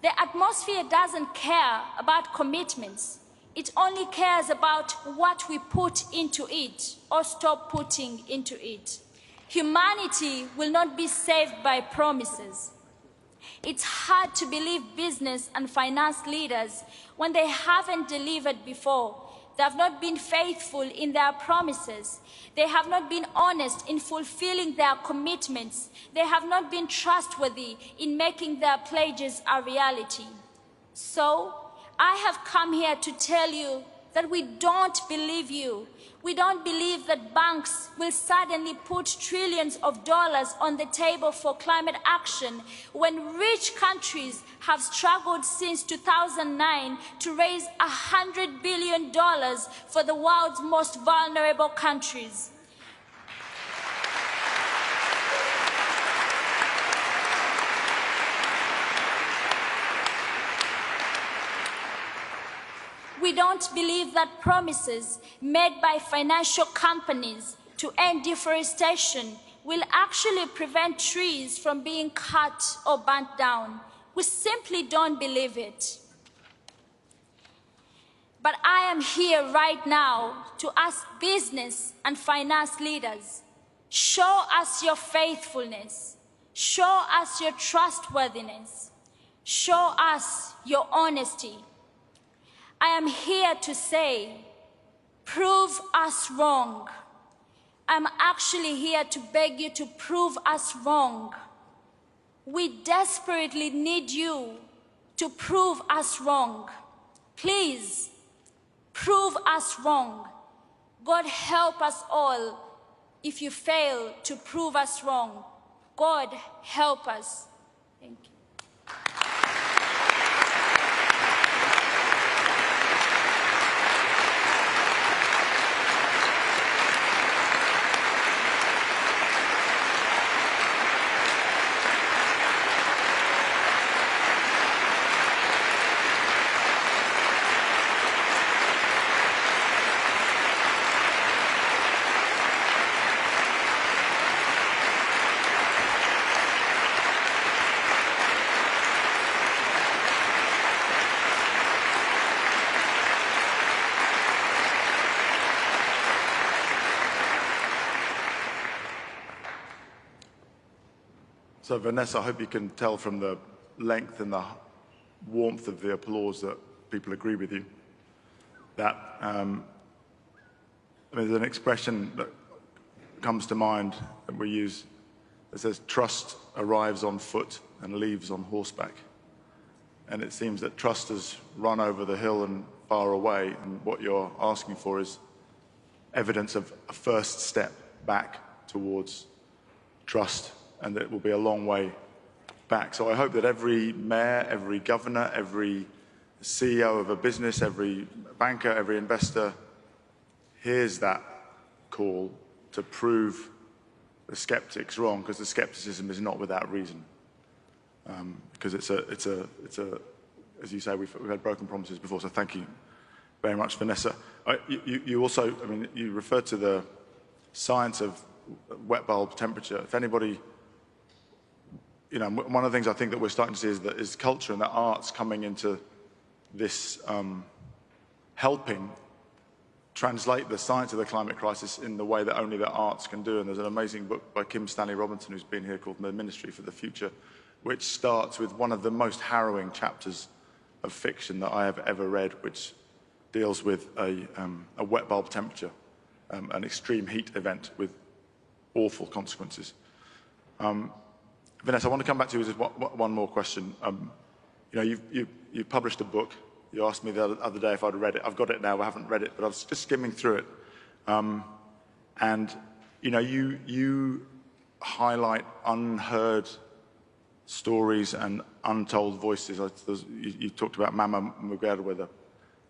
the atmosphere doesn't care about commitments. It only cares about what we put into it or stop putting into it. Humanity will not be saved by promises. It's hard to believe business and finance leaders when they haven't delivered before. They have not been faithful in their promises. They have not been honest in fulfilling their commitments. They have not been trustworthy in making their pledges a reality. So, I have come here to tell you that we don't believe you. We don't believe that banks will suddenly put trillions of dollars on the table for climate action when rich countries have struggled since 2009 to raise $100 billion for the world's most vulnerable countries. We don't believe that promises made by financial companies to end deforestation will actually prevent trees from being cut or burnt down. We simply don't believe it. But I am here right now to ask business and finance leaders, show us your faithfulness, show us your trustworthiness, show us your honesty. I am here to say, prove us wrong. I'm actually here to beg you to prove us wrong. We desperately need you to prove us wrong. Please, prove us wrong. God help us all if you fail to prove us wrong. God help us. Thank you. So, Vanessa, I hope you can tell from the length and the warmth of the applause that people agree with you. That there's an expression that comes to mind that we use that says, trust arrives on foot and leaves on horseback. And it seems that trust has run over the hill and far away, and what you're asking for is evidence of a first step back towards trust, and that it will be a long way back. So I hope that every mayor, every governor, every CEO of a business, every banker, every investor hears that call to prove the skeptics wrong, because the skepticism is not without reason. Because it's a, as you say, we've had broken promises before, so thank you very much, Vanessa. You also, I mean, you referred to the science of wet bulb temperature. If anybody, you know, one of the things I think that we're starting to see is culture and the arts coming into this, helping translate the science of the climate crisis in the way that only the arts can do. And there's an amazing book by Kim Stanley Robinson, who's been here, called The Ministry for the Future, which starts with one of the most harrowing chapters of fiction that I have ever read, which deals with a wet bulb temperature, an extreme heat event with awful consequences. Vanessa, I want to come back to you with just one more question. You know, you've published a book. You asked me the other day if I'd read it. I've got it now. I haven't read it, but I was just skimming through it. And, you know, you highlight unheard stories and untold voices. You talked about Mama Mugabe, the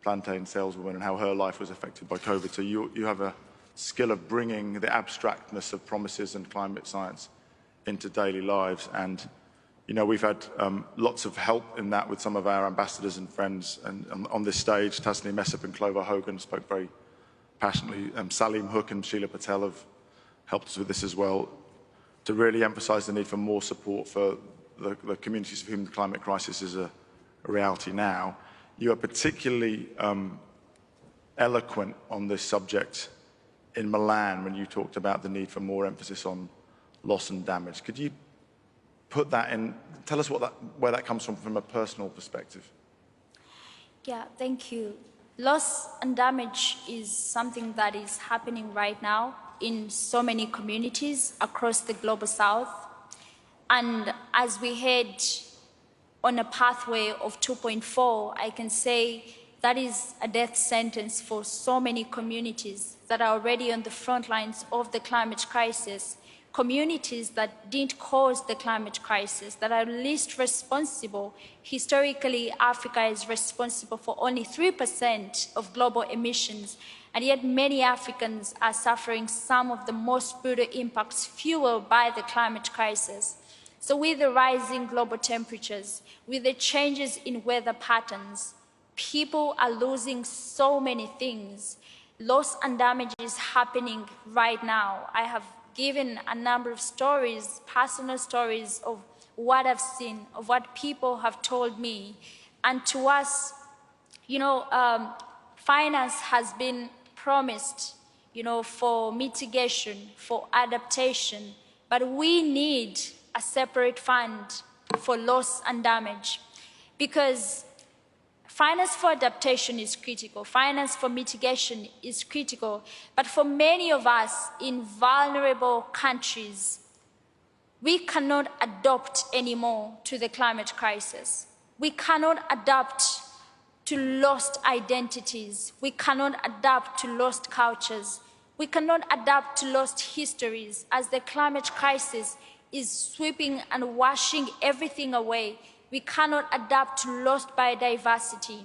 plantain saleswoman, and how her life was affected by COVID. So you have a skill of bringing the abstractness of promises and climate science into daily lives. And, you know, we've had lots of help in that with some of our ambassadors and friends. And on this stage, Tasneem Messop and Clover Hogan spoke very passionately. Salim Hook and Sheila Patel have helped us with this as well, to really emphasize the need for more support for the communities for whom the climate crisis is a reality now. You are particularly eloquent on this subject in Milan when you talked about the need for more emphasis on loss and damage. Could you put that in, tell us where that comes from a personal perspective? Yeah, thank you. Loss and damage is something that is happening right now in so many communities across the global south. And as we head on a pathway of 2.4, I can say that is a death sentence for so many communities that are already on the front lines of the climate crisis, communities that didn't cause the climate crisis, that are least responsible. Historically, Africa is responsible for only 3% of global emissions, and yet many Africans are suffering some of the most brutal impacts fueled by the climate crisis. So with the rising global temperatures, with the changes in weather patterns, people are losing so many things. Loss and damage is happening right now. I have given a number of stories, personal stories of what I've seen, of what people have told me. And to us, you know, finance has been promised, you know, for mitigation, for adaptation, but we need a separate fund for loss and damage, because finance for adaptation is critical, finance for mitigation is critical, but for many of us in vulnerable countries, we cannot adapt anymore to the climate crisis. We cannot adapt to lost identities. We cannot adapt to lost cultures. We cannot adapt to lost histories as the climate crisis is sweeping and washing everything away. We cannot adapt to lost biodiversity,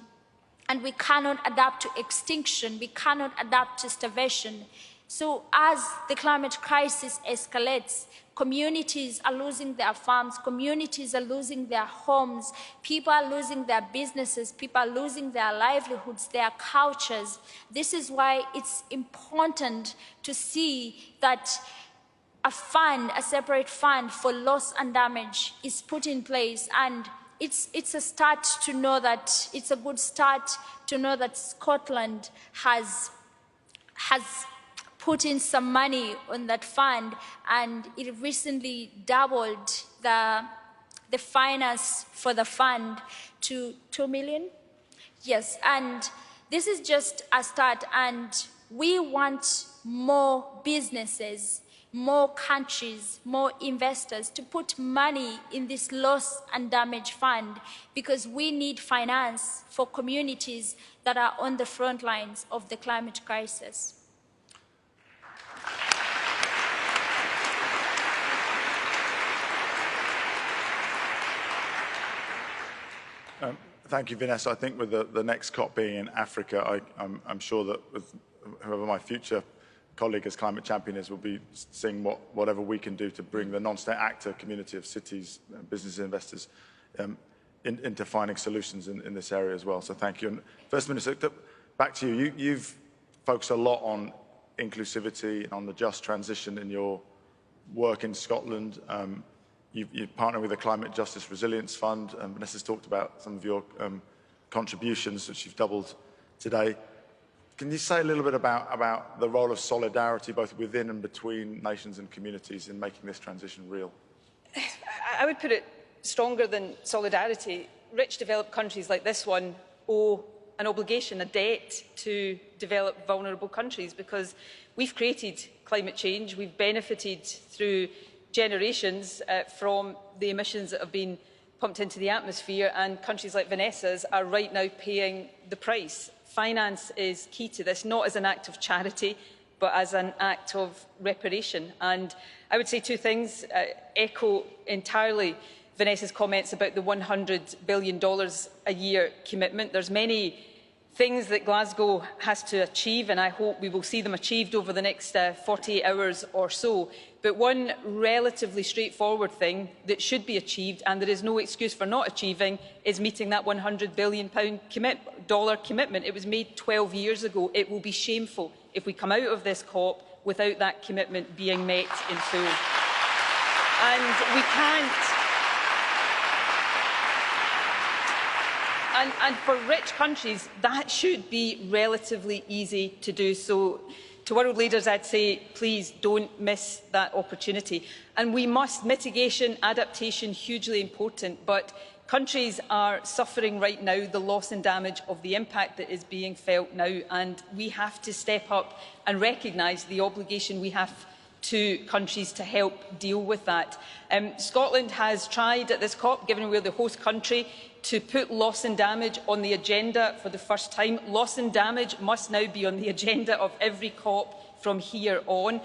and we cannot adapt to extinction. We cannot adapt to starvation. So as the climate crisis escalates, communities are losing their farms, communities are losing their homes, people are losing their businesses, people are losing their livelihoods, their cultures. This is why it's important to see that a fund, a separate fund for loss and damage is put in place, and it's a start to know that, it's a good start to know that Scotland has put in some money on that fund, and it recently doubled the finance for the fund to 2 million. Yes, and this is just a start, and we want more businesses, more countries, more investors to put money in this loss and damage fund, because we need finance for communities that are on the front lines of the climate crisis. Thank you, Vanessa. I think with the next COP being in Africa, I'm sure that with whoever my future colleague as climate champion is, will be seeing whatever we can do to bring the non-state actor community of cities, business investors into finding solutions in this area as well. So thank you. And First Minister, back to you. You've focused a lot on inclusivity and on the just transition in your work in Scotland. You've partnered with the Climate Justice Resilience Fund. Vanessa's talked about some of your contributions, which you've doubled today. Can you say a little bit about the role of solidarity, both within and between nations and communities, in making this transition real? I would put it stronger than solidarity. Rich developed countries like this one owe an obligation, a debt to developed vulnerable countries, because we've created climate change, we've benefited through generations from the emissions that have been pumped into the atmosphere, and countries like Vanessa's are right now paying the price. Finance is key to this, not as an act of charity, but as an act of reparation. And I would say two things, echo entirely Vanessa's comments about the $100 billion a year commitment. There's many things that Glasgow has to achieve, and I hope we will see them achieved over the next 48 hours or so. But one relatively straightforward thing that should be achieved, and there is no excuse for not achieving, is meeting that $100 billion commitment. It was made 12 years ago. It will be shameful if we come out of this COP without that commitment being met in full. And we can't. And for rich countries, that should be relatively easy to do. So to world leaders, I'd say, please don't miss that opportunity. And we must, mitigation, adaptation, hugely important, but countries are suffering right now the loss and damage of the impact that is being felt now, and we have to step up and recognise the obligation we have to countries to help deal with that. Scotland has tried at this COP, given we're the host country, to put loss and damage on the agenda for the first time. Loss and damage must now be on the agenda of every COP from here on,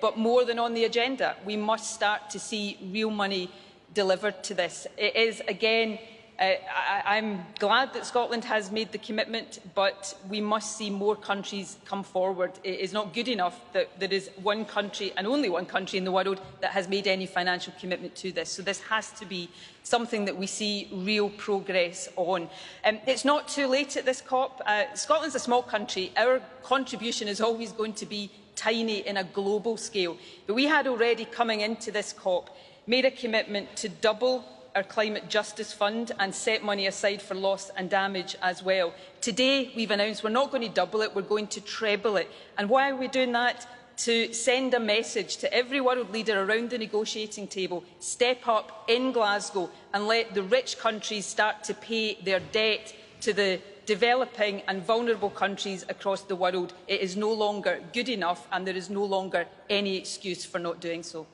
but more than on the agenda. We must start to see real money delivered to this. It is, again, I'm glad that Scotland has made the commitment, but we must see more countries come forward. It is not good enough that there is one country, and only one country in the world, that has made any financial commitment to this. So this has to be something that we see real progress on. It's not too late at this COP. Scotland's a small country. Our contribution is always going to be tiny in a global scale. But we had already, coming into this COP, made a commitment to double our Climate Justice Fund and set money aside for loss and damage as well. Today, we've announced we're not going to double it, we're going to treble it. And why are we doing that? To send a message to every world leader around the negotiating table: step up in Glasgow and let the rich countries start to pay their debt to the developing and vulnerable countries across the world. It is no longer good enough, and there is no longer any excuse for not doing so.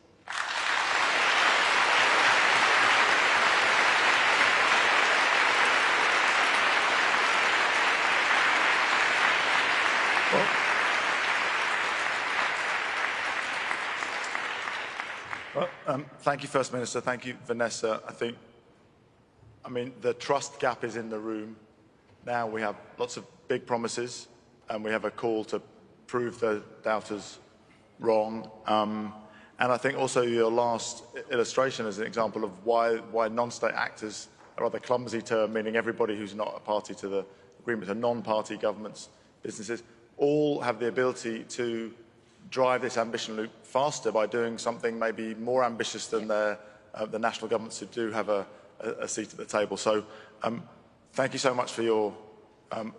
Thank you, First Minister. Thank you, Vanessa. I mean, the trust gap is in the room. Now we have lots of big promises, and we have a call to prove the doubters wrong. And I think also your last illustration is an example of why non-state actors, a rather clumsy term, meaning everybody who's not a party to the agreement, are non-party governments, businesses, all have the ability to drive this ambition loop faster by doing something maybe more ambitious than the national governments who do have a seat at the table. So thank you so much for your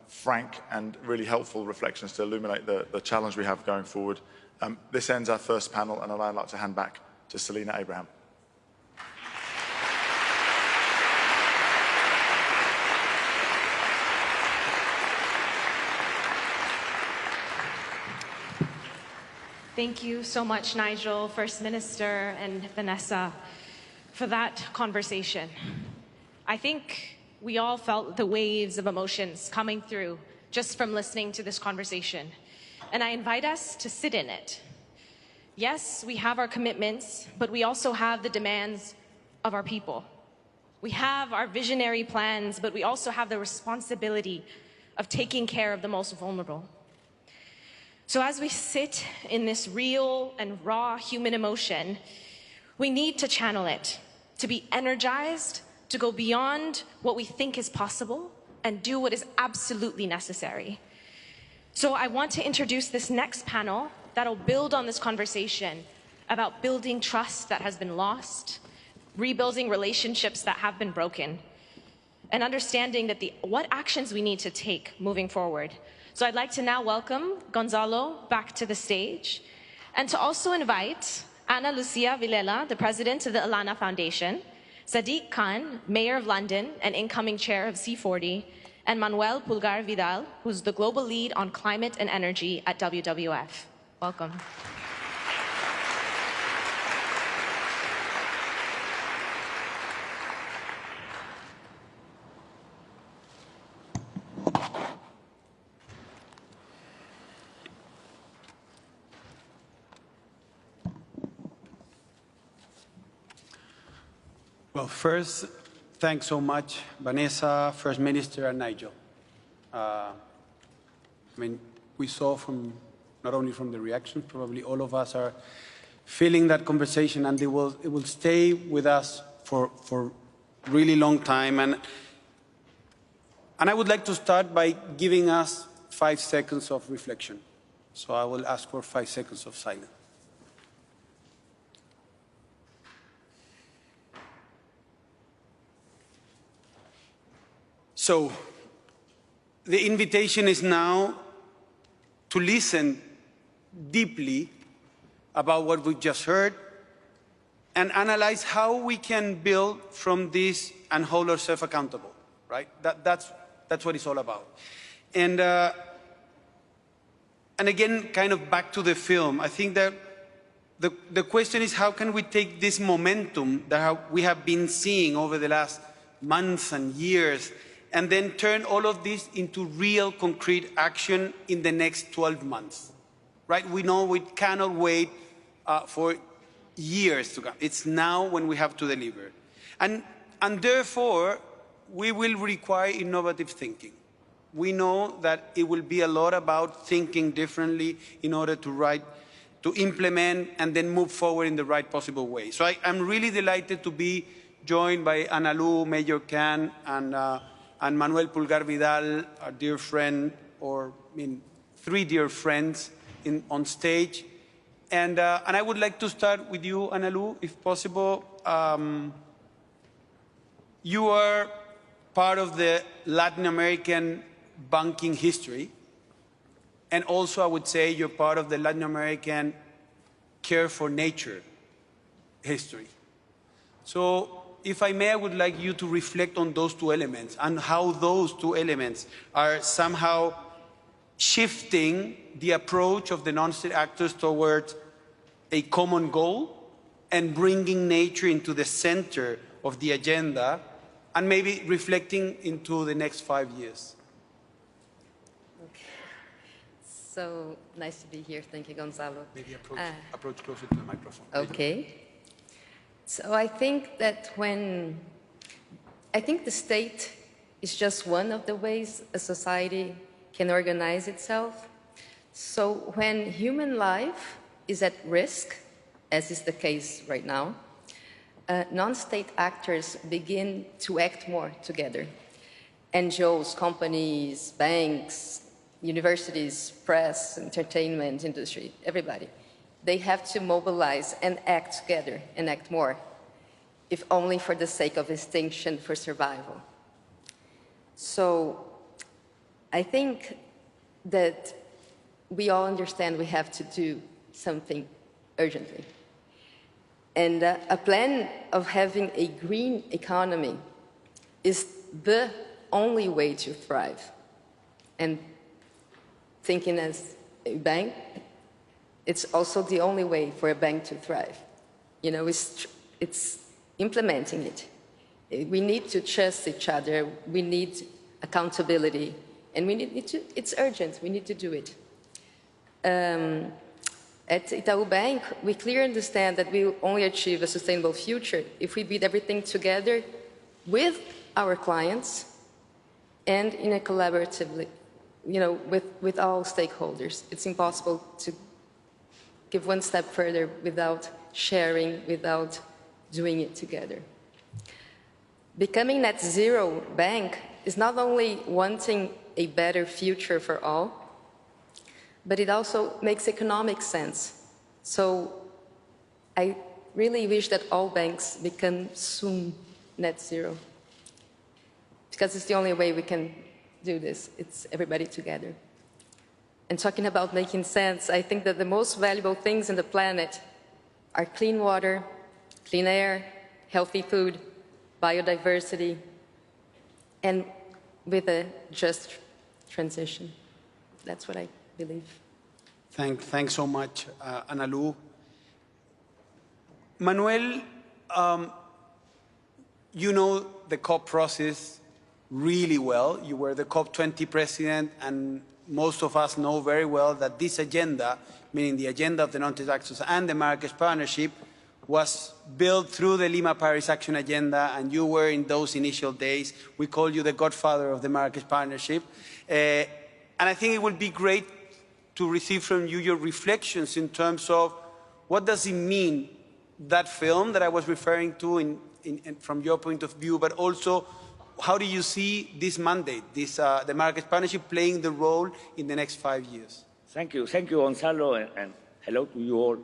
frank and really helpful reflections to illuminate the challenge we have going forward. This ends our first panel, and I'd like to hand back to Selina Abraham. Thank you so much, Nigel, First Minister, and Vanessa, for that conversation. I think we all felt the waves of emotions coming through just from listening to this conversation, and I invite us to sit in it. Yes, we have our commitments, but we also have the demands of our people. We have our visionary plans, but we also have the responsibility of taking care of the most vulnerable. So as we sit in this real and raw human emotion, we need to channel it, to be energized, to go beyond what we think is possible and do what is absolutely necessary. So I want to introduce this next panel that'll build on this conversation about building trust that has been lost, rebuilding relationships that have been broken, and understanding that what actions we need to take moving forward. So I'd like to now welcome Gonzalo back to the stage, and to also invite Ana Lucia Vilela, the president of the Alana Foundation, Sadiq Khan, mayor of London and incoming chair of C40, and Manuel Pulgar Vidal, who's the global lead on climate and energy at WWF. Welcome. Well, first, thanks so much, Vanessa, First Minister, and Nigel. We saw not only from the reactions, probably all of us are feeling that conversation, and it will stay with us for really long time. And I would like to start by giving us 5 seconds of reflection. So I will ask for 5 seconds of silence. So the invitation is now to listen deeply about what we've just heard and analyze how we can build from this and hold ourselves accountable, right? That's what it's all about. And again, kind of back to the film, I think that the question is, how can we take this momentum that we have been seeing over the last months and years and then turn all of this into real concrete action in the next 12 months, right? We know we cannot wait for years to come. It's now when we have to deliver. And therefore, we will require innovative thinking. We know that it will be a lot about thinking differently in order to implement and then move forward in the right possible way. So I'm really delighted to be joined by Analu, Major Khan, and Manuel Pulgar Vidal, our dear friend, 3 dear friends on stage. And I would like to start with you, Analu, if possible. You are part of the Latin American banking history. And also, I would say you're part of the Latin American care for nature history. So, if I may, I would like you to reflect on those 2 elements and how those 2 elements are somehow shifting the approach of the non-state actors towards a common goal and bringing nature into the center of the agenda and maybe reflecting into the next 5 years. Okay. So nice to be here. Thank you, Gonzalo. Maybe approach closer to the microphone. Okay. So I think that the state is just one of the ways a society can organize itself. So when human life is at risk, as is the case right now, non-state actors begin to act more together. NGOs, companies, banks, universities, press, entertainment industry, everybody. They have to mobilize and act together and act more, if only for the sake of extinction, for survival. So I think that we all understand we have to do something urgently. And a plan of having a green economy is the only way to thrive. And thinking as a bank, it's also the only way for a bank to thrive. You know, it's implementing it. We need to trust each other. We need accountability. And it's urgent. We need to do it. At Itaú Bank, we clearly understand that we will only achieve a sustainable future if we build everything together with our clients and in a collaboratively, with all stakeholders. It's impossible to give one step further without sharing, without doing it together. Becoming net zero bank is not only wanting a better future for all, but it also makes economic sense. So I really wish that all banks become soon net zero, because it's the only way we can do this. It's everybody together. And talking about making sense, I think that the most valuable things on the planet are clean water, clean air, healthy food, biodiversity, and with a just transition. That's what I believe. Thanks so much, Analu. Manuel, you know the COP process really well. You were the COP20 president, and most of us know very well that this agenda, meaning the agenda of the non-state actors and the Marrakesh Partnership, was built through the Lima Paris Action Agenda, and you were in those initial days. We call you the godfather of the Marrakesh Partnership. And I think it would be great to receive from you your reflections in terms of what does it mean, that film that I was referring to from your point of view, but also how do you see this mandate, the Marrakesh Partnership playing the role in the next 5 years? Thank you, Gonzalo, and hello to you all.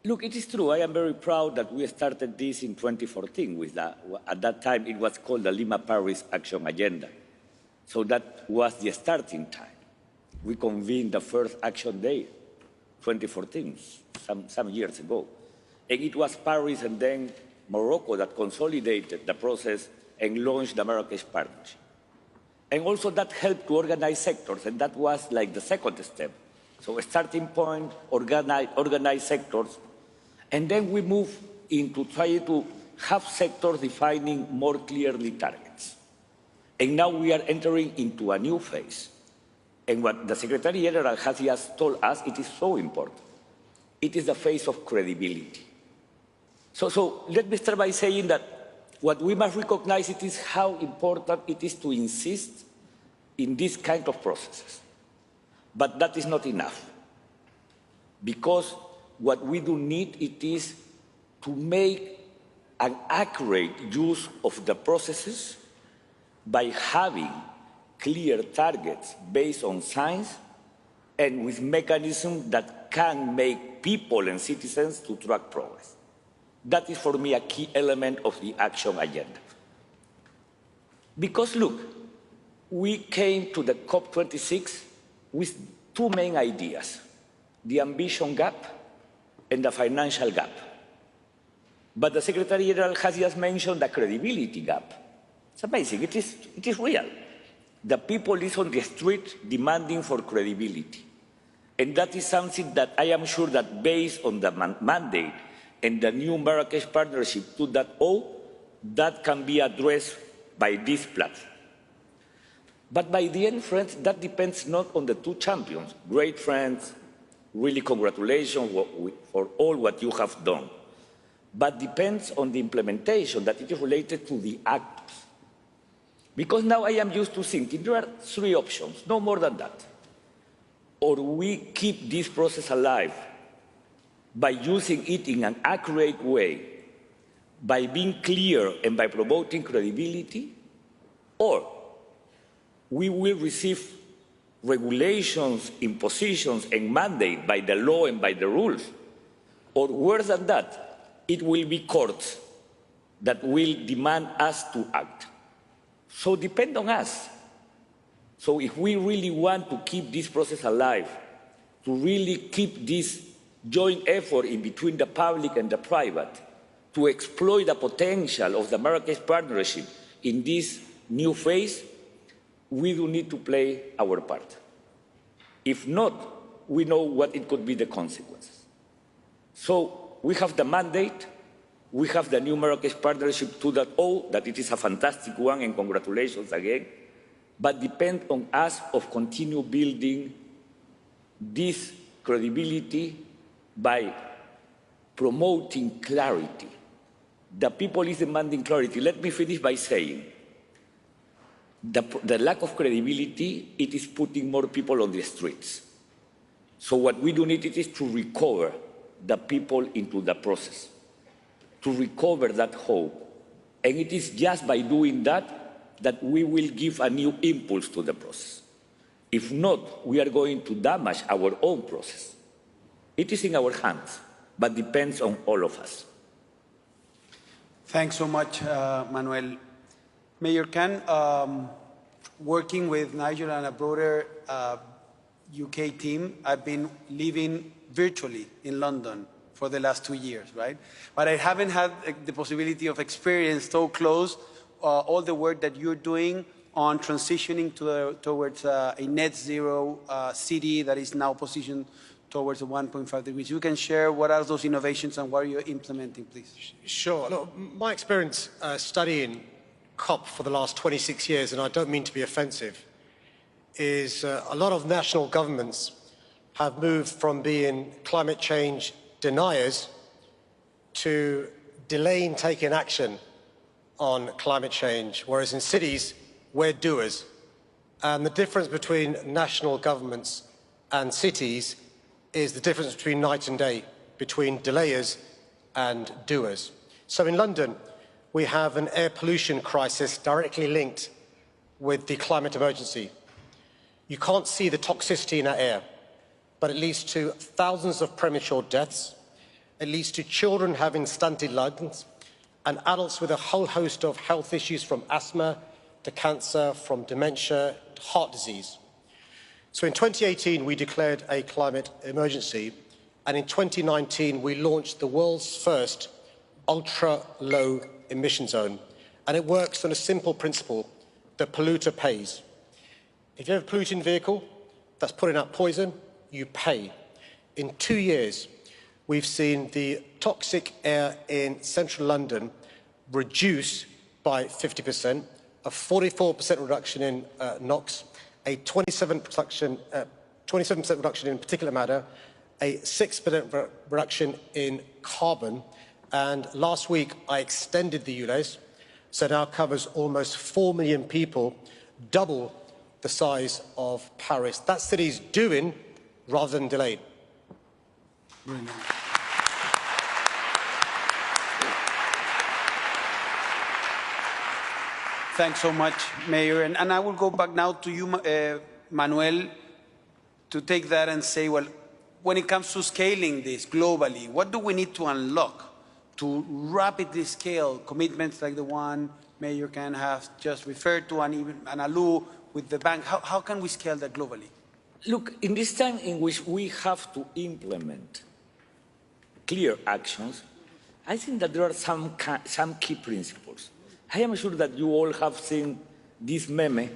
Look, it is true, I am very proud that we started this in 2014 with at that time it was called the Lima Paris Action Agenda. So that was the starting time. We convened the first action day, 2014, some years ago. And it was Paris and then Morocco that consolidated the process and launched the Marrakesh Partnership. And also that helped to organize sectors, and that was like the second step. So a starting point, organize sectors, and then we move into trying to have sectors defining more clearly targets. And now we are entering into a new phase. And what the Secretary General has just told us, it is so important. It is the phase of credibility. So let me start by saying that what we must recognize it is how important it is to insist in this kind of processes. But that is not enough. Because what we do need it is to make an accurate use of the processes by having clear targets based on science and with mechanisms that can make people and citizens to track progress. That is for me a key element of the action agenda. Because look, we came to the COP26 with two main ideas, the ambition gap and the financial gap. But the Secretary General has just mentioned the credibility gap. It's amazing, it is real. The people is on the street demanding for credibility. And that is something that I am sure that based on the mandate and the new Marrakesh Partnership 2.0, that can be addressed by this platform. But by the end, friends, that depends not on the two champions. Great friends, really congratulations for all what you have done. But depends on the implementation, that it is related to the actors. Because now I am used to thinking there are three options, no more than that. Or we keep this process alive by using it in an accurate way, by being clear and by promoting credibility, or we will receive regulations, impositions, and mandate by the law and by the rules, or worse than that, it will be courts that will demand us to act. So depend on us. So if we really want to keep this process alive, to really keep this joint effort in between the public and the private, to exploit the potential of the Marrakesh Partnership in this new phase, we do need to play our part. If not, we know what it could be the consequences. So we have the mandate, we have the new Marrakesh Partnership 2.0, that it is a fantastic one, and congratulations again, but depend on us of continue building this credibility by promoting clarity. The people is demanding clarity. Let me finish by saying, the lack of credibility, it is putting more people on the streets. So what we do need is to recover the people into the process, to recover that hope. And it is just by doing that that we will give a new impulse to the process. If not, we are going to damage our own process. It is in our hands, but depends on all of us. Thanks so much, Manuel. Mayor Khan, working with Nigel and a broader UK team, I've been living virtually in London for the last 2 years, right? But I haven't had the possibility of experience so close all the work that you're doing on transitioning towards a net zero city that is now positioned towards the 1.5 degrees. You can share what are those innovations and what are you implementing, please? Sure. Look, my experience studying COP for the last 26 years, and I don't mean to be offensive, is a lot of national governments have moved from being climate change deniers to delaying taking action on climate change, whereas in cities, we're doers. And the difference between national governments and cities is the difference between night and day, between delayers and doers. So in London, we have an air pollution crisis directly linked with the climate emergency. You can't see the toxicity in our air, but it leads to thousands of premature deaths. It leads to children having stunted lungs and adults with a whole host of health issues, from asthma to cancer, from dementia to heart disease. So in 2018, we declared a climate emergency, and in 2019, we launched the world's first ultra-low emission zone. And it works on a simple principle: the polluter pays. If you have a polluting vehicle that's putting out poison, you pay. In 2 years, we've seen the toxic air in central London reduce by 50%, a 44% reduction in NOx, a 27% reduction in particulate matter, a 6% reduction in carbon. And last week, I extended the ULEZ, so now covers almost 4 million people, double the size of Paris. That city's doing rather than delaying. Brilliant. Thanks so much, Mayor. And I will go back now to you, Manuel, to take that and say, well, when it comes to scaling this globally, what do we need to unlock to rapidly scale commitments like the one Mayor Khan has just referred to, and even Alu with the bank? How can we scale that globally? Look, in this time in which we have to implement clear actions, I think that there are some key principles. I am sure that you all have seen this meme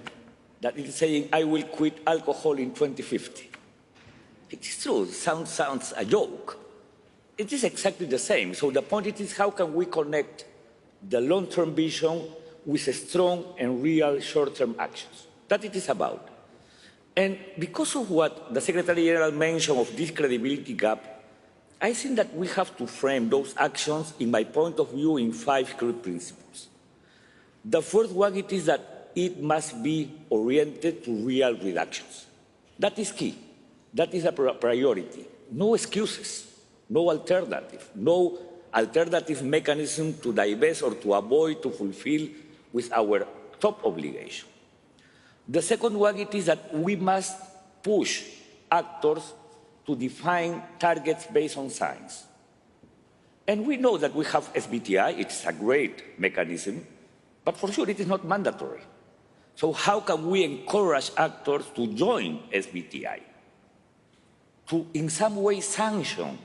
that is saying, "I will quit alcohol in 2050. It is true, it sounds a joke. It is exactly the same. So the point is, how can we connect the long-term vision with strong and real short-term actions? That it is about. And because of what the Secretary General mentioned of this credibility gap, I think that we have to frame those actions, in my point of view, in 5 key principles. The first one is that it must be oriented to real reductions. That is key. That is a priority. No excuses, no alternative mechanism to divest or to avoid, to fulfill with our top obligation. The second one is that we must push actors to define targets based on science. And we know that we have SBTI, it's a great mechanism, but for sure it is not mandatory. So how can we encourage actors to join SBTI? To in some way sanction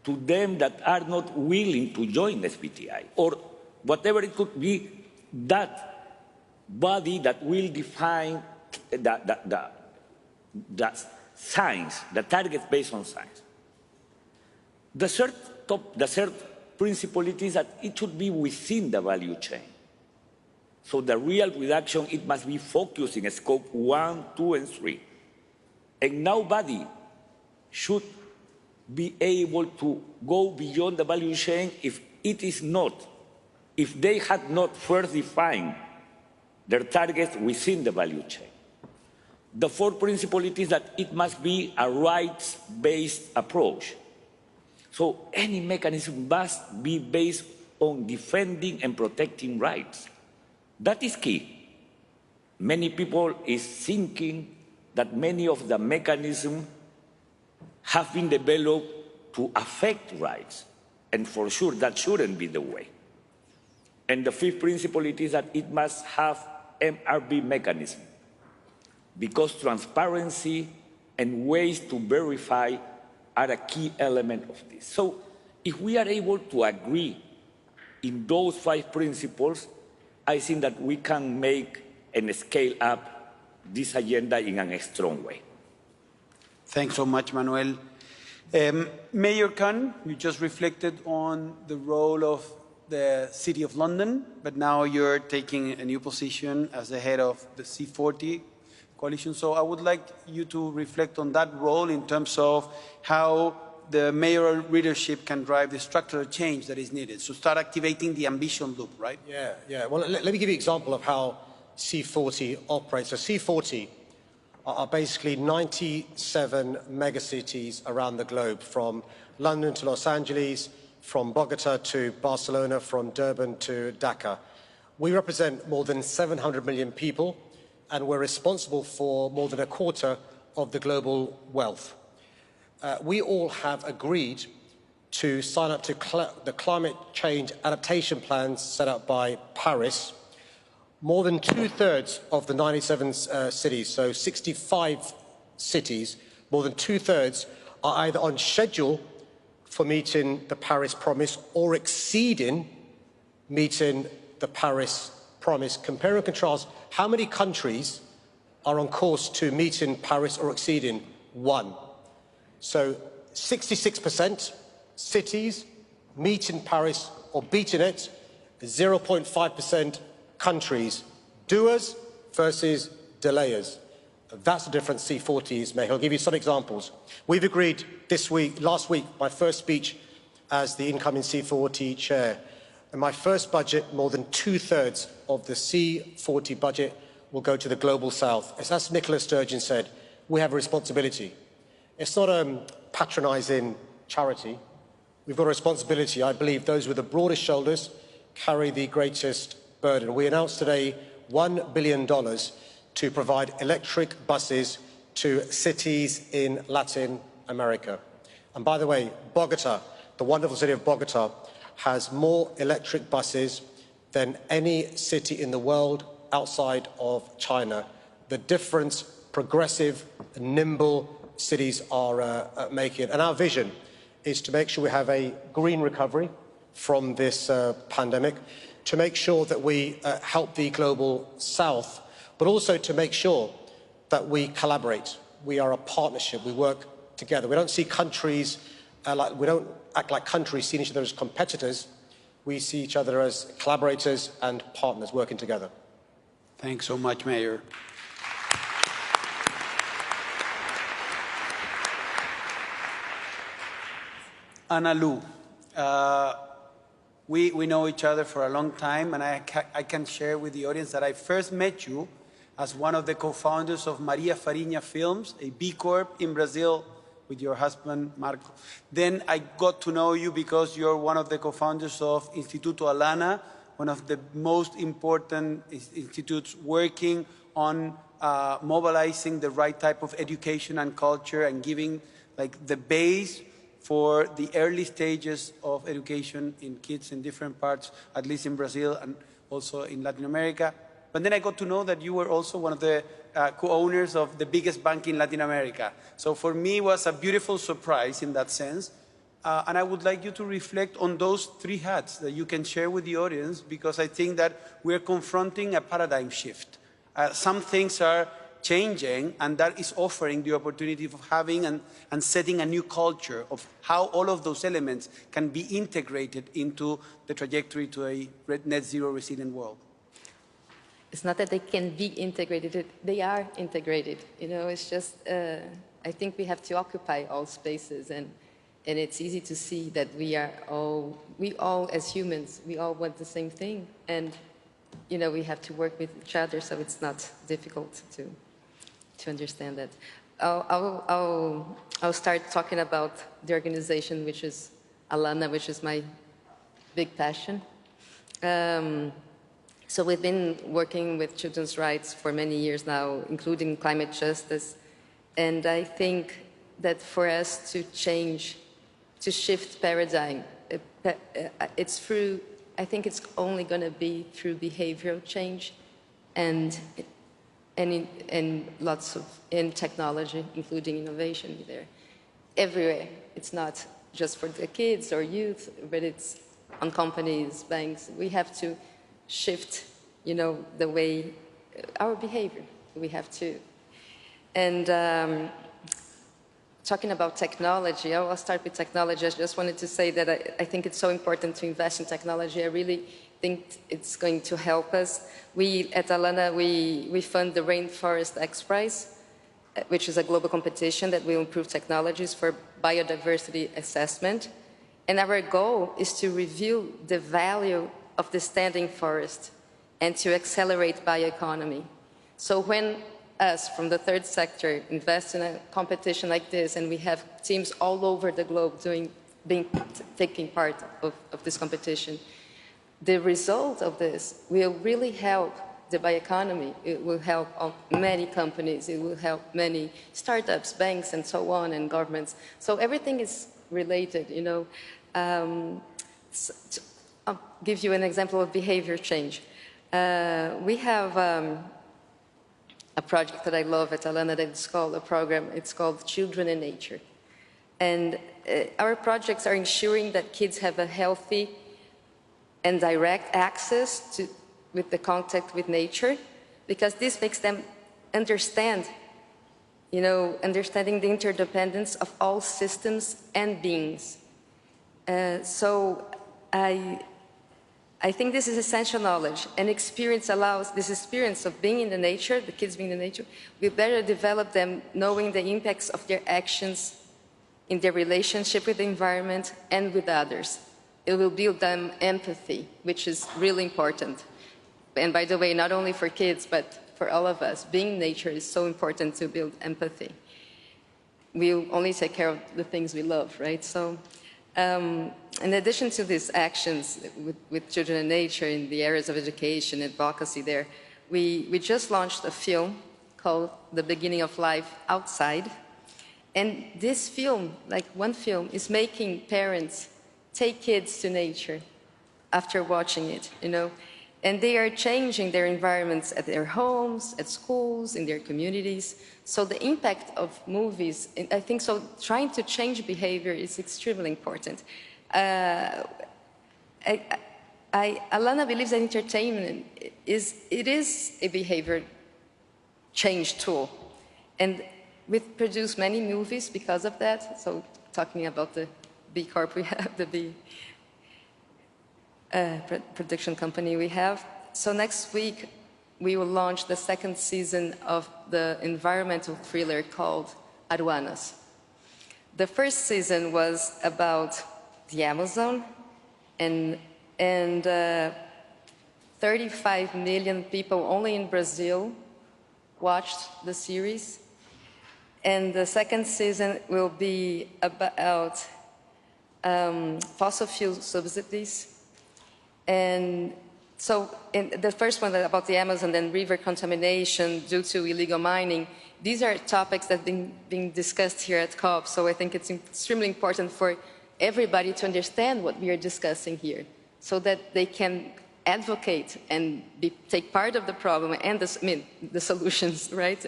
to them that are not willing to join SBTI, or whatever it could be, that body that will define the science, the targets based on science. The third principle is that it should be within the value chain. So the real reduction, it must be focused in scope 1, 2, and 3. And nobody should be able to go beyond the value chain if they had not first defined their targets within the value chain. The fourth principle is that it must be a rights-based approach. So any mechanism must be based on defending and protecting rights. That is key. Many people is thinking that many of the mechanisms have been developed to affect rights, and for sure that shouldn't be the way. And the fifth principle is that it must have MRB mechanism, because transparency and ways to verify are a key element of this. So if we are able to agree in those 5 principles, I think that we can make and scale up this agenda in a strong way. Thanks so much, Manuel. Mayor Khan, you just reflected on the role of the City of London, but now you're taking a new position as the head of the C40 coalition. So I would like you to reflect on that role in terms of how the mayoral leadership can drive the structural change that is needed. So start activating the ambition loop, right? Yeah. Well, let me give you an example of how C40 operates. So C40 are basically 97 megacities around the globe, from London to Los Angeles, from Bogota to Barcelona, from Durban to Dhaka. We represent more than 700 million people, and we're responsible for more than a quarter of the global wealth. We all have agreed to sign up to the climate change adaptation plans set up by Paris. More than two-thirds of the 97 cities, so 65 cities, more than two-thirds are either on schedule for meeting the Paris promise or exceeding meeting the Paris promise. Compare and contrast how many countries are on course to meeting Paris or exceeding. One. So 66% cities meeting Paris or beating it, 0.5% countries, doers versus delayers. That's the difference C40 is making. I'll give you some examples. We've agreed last week, my first speech as the incoming C40 chair. In my first budget, more than two-thirds of the C40 budget will go to the global south. As Nicola Sturgeon said, we have a responsibility. It's not a patronising charity. We've got a responsibility. I believe those with the broadest shoulders carry the greatest burden. We announced today $1 billion to provide electric buses to cities in Latin America. And by the way, Bogota, the wonderful city of Bogota, has more electric buses than any city in the world outside of China. The difference progressive, nimble cities are making. And our vision is to make sure we have a green recovery from this pandemic, to make sure that we help the global south, but also to make sure that we collaborate. We are a partnership. We work together. We don't see countries we don't act like countries seeing each other as competitors. We see each other as collaborators and partners working together. Thanks so much, Mayor. Ana Lu, we know each other for a long time, and I can share with the audience that I first met you as one of the co-founders of Maria Farinha Films, a B Corp in Brazil with your husband, Marco. Then I got to know you because you're one of the co-founders of Instituto Alana, one of the most important institutes working on mobilizing the right type of education and culture and giving the base for the early stages of education in kids in different parts, at least in Brazil and also in Latin America. But then I got to know that you were also one of the co-owners of the biggest bank in Latin America. So for me, it was a beautiful surprise in that sense. And I would like you to reflect on those three hats that you can share with the audience, because I think that we're confronting a paradigm shift. Some things are changing, and that is offering the opportunity of having and setting a new culture of how all of those elements can be integrated into the trajectory to a net zero resilient world. It's not that they can be integrated, they are integrated. You know, it's just, I think we have to occupy all spaces, and it's easy to see that we all as humans, we all want the same thing. And, you know, we have to work with each other, so it's not difficult to understand that. I'll start talking about the organization, which is Alana, which is my big passion. So we've been working with children's rights for many years now, including climate justice. And I think that for us to change, to shift paradigm, I think it's only going to be through behavioral change and lots of technology, including innovation there. Everywhere. It's not just for the kids or youth, but it's on companies, banks. We have to shift, you know, the way, our behavior. We have to. And talking about technology, I'll start with technology. I just wanted to say that I think it's so important to invest in technology. I really think it's going to help us. We, at Alana, we fund the Rainforest X Prize, which is a global competition that will improve technologies for biodiversity assessment. And our goal is to reveal the value of the standing forest and to accelerate bioeconomy. So when us from the third sector invest in a competition like this, and we have teams all over the globe taking part of this competition, the result of this will really help the bioeconomy. It will help many companies, it will help many startups, banks, and so on, and governments. So everything is related, you know. I'll give you an example of behavior change. We have a project that I love at Alana that's called a program, it's called Children in Nature. And our projects are ensuring that kids have a healthy and direct access with the contact with nature, because this makes them understand, you know, understanding the interdependence of all systems and beings. So I think this is essential knowledge, and experience allows this experience of being in the nature, the kids being in the nature, we better develop them knowing the impacts of their actions in their relationship with the environment and with others. It will build them empathy, which is really important. And by the way, not only for kids, but for all of us, being in nature is so important to build empathy. We'll only take care of the things we love, right? So, in addition to these actions with children in nature in the areas of education, advocacy there, we just launched a film called The Beginning of Life Outside. And this film, like one film, is making parents take kids to nature after watching it, you know. And they are changing their environments at their homes, at schools, in their communities. So the impact of movies, I think so, trying to change behavior is extremely important. Alana believes that entertainment is a behavior change tool. And we've produced many movies because of that. So talking about the B Corp we have, the B production company we have. So next week, we will launch the second season of the environmental thriller called Aruanas. The first season was about the Amazon, and 35 million people only in Brazil watched the series. And the second season will be about fossil fuel subsidies. And so in the first one about the Amazon and river contamination due to illegal mining, these are topics that have been discussed here at COP. So I think it's extremely important for everybody to understand what we are discussing here, so that they can advocate and take part of the problem and the solutions, right?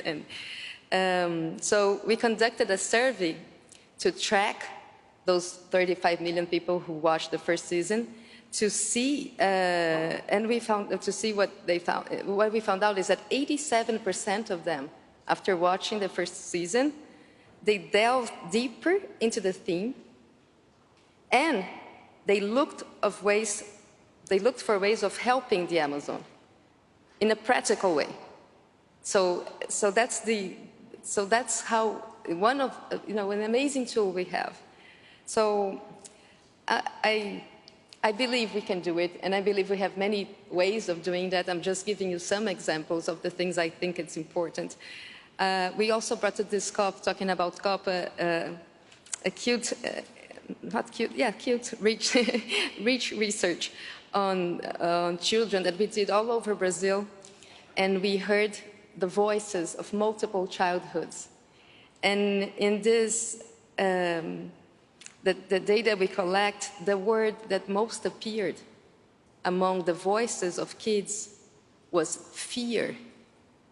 And so we conducted a survey to track those 35 million people who watched the first season, to see, and we found to see what they found. What we found out is that 87% of them, after watching the first season, they delved deeper into the theme, and they looked for ways of helping the Amazon in a practical way. So that's how one of an amazing tool we have. So I believe we can do it, and I believe we have many ways of doing that. I'm just giving you some examples of the things I think it's important. We also brought to this COP, talking about COP, a cute rich research on children that we did all over Brazil, and we heard the voices of multiple childhoods. And in this, the data we collect, the word that most appeared among the voices of kids was fear.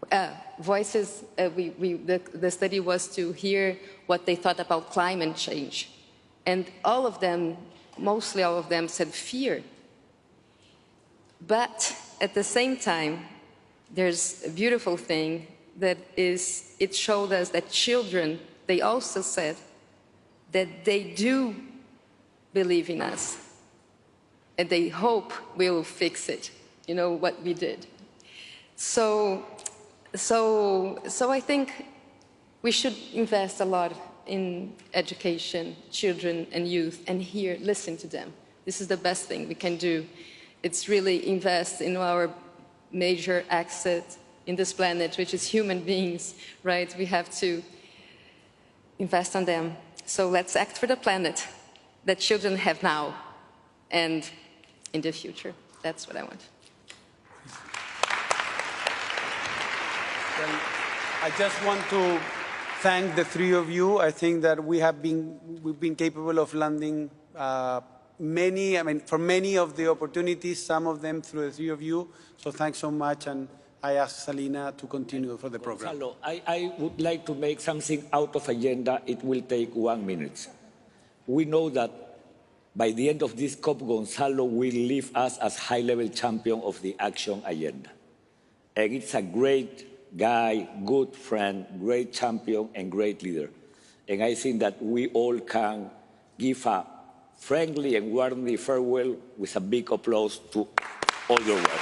The study was to hear what they thought about climate change. And all of them, mostly all of them, said fear. But at the same time, there's a beautiful thing that is, it showed us that children, they also said that they do believe in us, and they hope we will fix it, you know, what we did. So I think We should invest a lot in education, children and youth, and here, listen to them. This is the best thing we can do. It's really invest in our major asset in this planet, which is human beings, right? We have to invest on them. So let's act for the planet that children have now and in the future. That's what I want. Well, I just want to thank the three of you. I think that we've been capable of landing for many of the opportunities, some of them through the three of you. So thanks so much, and I ask Salina to continue for the program. Gonzalo, I would like to make something out of agenda. It will take 1 minute. We know that by the end of this COP, Gonzalo will leave us as high-level champion of the action agenda. And it's a great guy, good friend, great champion, and great leader. And I think that we all can give a friendly and warmly farewell with a big applause to all your work.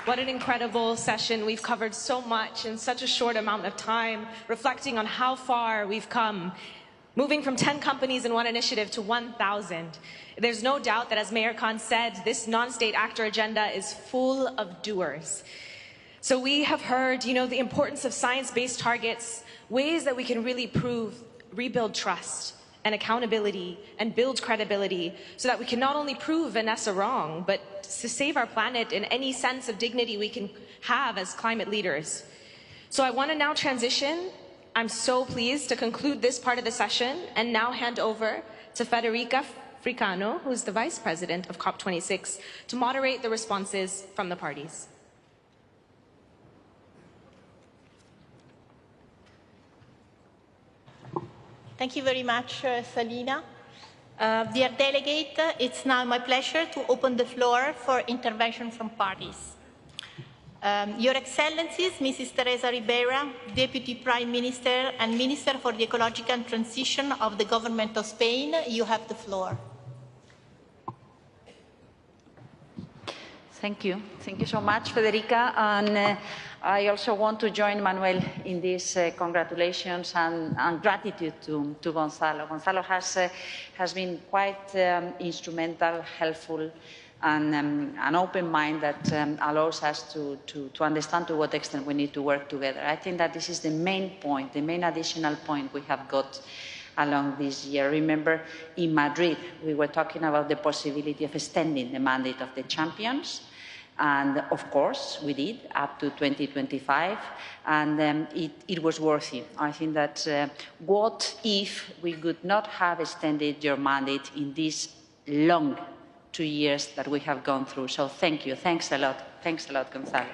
What an incredible session. We've covered so much in such a short amount of time, reflecting on how far we've come, moving from 10 companies in one initiative to 1,000. There's no doubt that, as Mayor Khan said, this non-state actor agenda is full of doers. So we have heard, the importance of science-based targets, ways that we can really rebuild trust and accountability and build credibility so that we can not only prove Vanessa wrong, but to save our planet in any sense of dignity we can have as climate leaders. So I want to now transition. I'm so pleased to conclude this part of the session and now hand over to Federica Fricano, who's the Vice President of COP26, to moderate the responses from the parties. Thank you very much, Salina. Dear delegate, it's now my pleasure to open the floor for intervention from parties. Your Excellencies, Mrs. Teresa Ribera, Deputy Prime Minister and Minister for the Ecological Transition of the Government of Spain, you have the floor. Thank you. Thank you so much, Federica. And I also want to join Manuel in these congratulations and gratitude to Gonzalo. Gonzalo has been quite instrumental, helpful, and an open mind that allows us to understand to what extent we need to work together. I think that this is the main point, the main additional point we have got along this year. Remember, in Madrid, we were talking about the possibility of extending the mandate of the champions. And of course, we did up to 2025, and it was worth it. I think that what if we could not have extended your mandate in these long 2 years that we have gone through? So thank you. Thanks a lot. Thanks a lot, Gonzalo.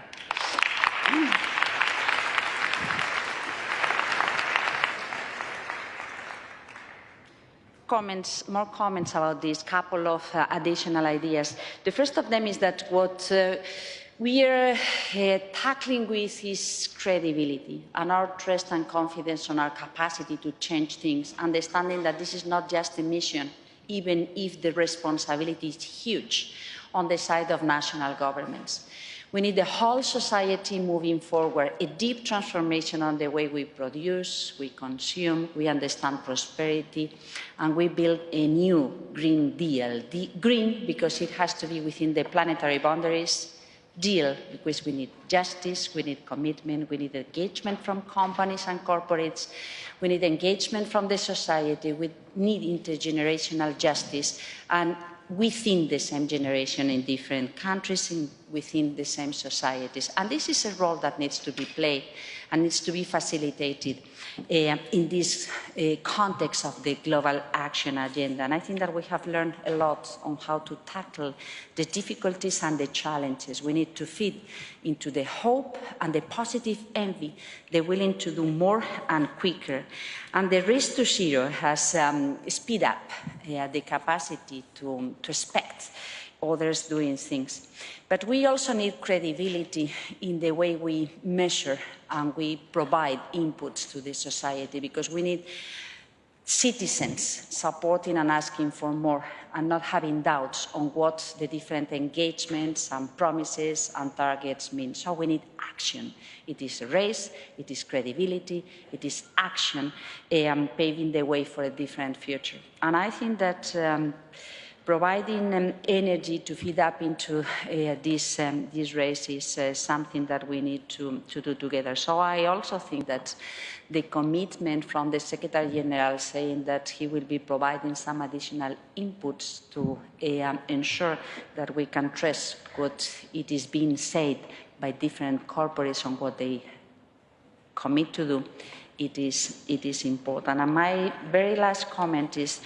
More comments about this, couple of additional ideas. The first of them is that what we are tackling with is credibility and our trust and confidence on our capacity to change things, understanding that this is not just a mission, even if the responsibility is huge on the side of national governments. We need the whole society moving forward, a deep transformation on the way we produce, we consume, we understand prosperity, and we build a new Green Deal. Green, because it has to be within the planetary boundaries. Deal, because we need justice, we need commitment, we need engagement from companies and corporates, we need engagement from the society, we need intergenerational justice, and within the same generation in different countries, within the same societies. And this is a role that needs to be played and needs to be facilitated in this context of the global action agenda. And I think that we have learned a lot on how to tackle the difficulties and the challenges. We need to feed into the hope and the positive envy, the willing to do more and quicker. And the Race to Zero has speed up the capacity to expect others doing things. But we also need credibility in the way we measure and we provide inputs to the society, because we need citizens supporting and asking for more and not having doubts on what the different engagements and promises and targets mean. So we need action. It is a race, it is credibility, it is action, paving the way for a different future. And I think that providing energy to feed up into this race is something that we need to do together. So I also think that the commitment from the Secretary General saying that he will be providing some additional inputs to ensure that we can trust what it is being said by different corporates on what they commit to do, it is important. And my very last comment is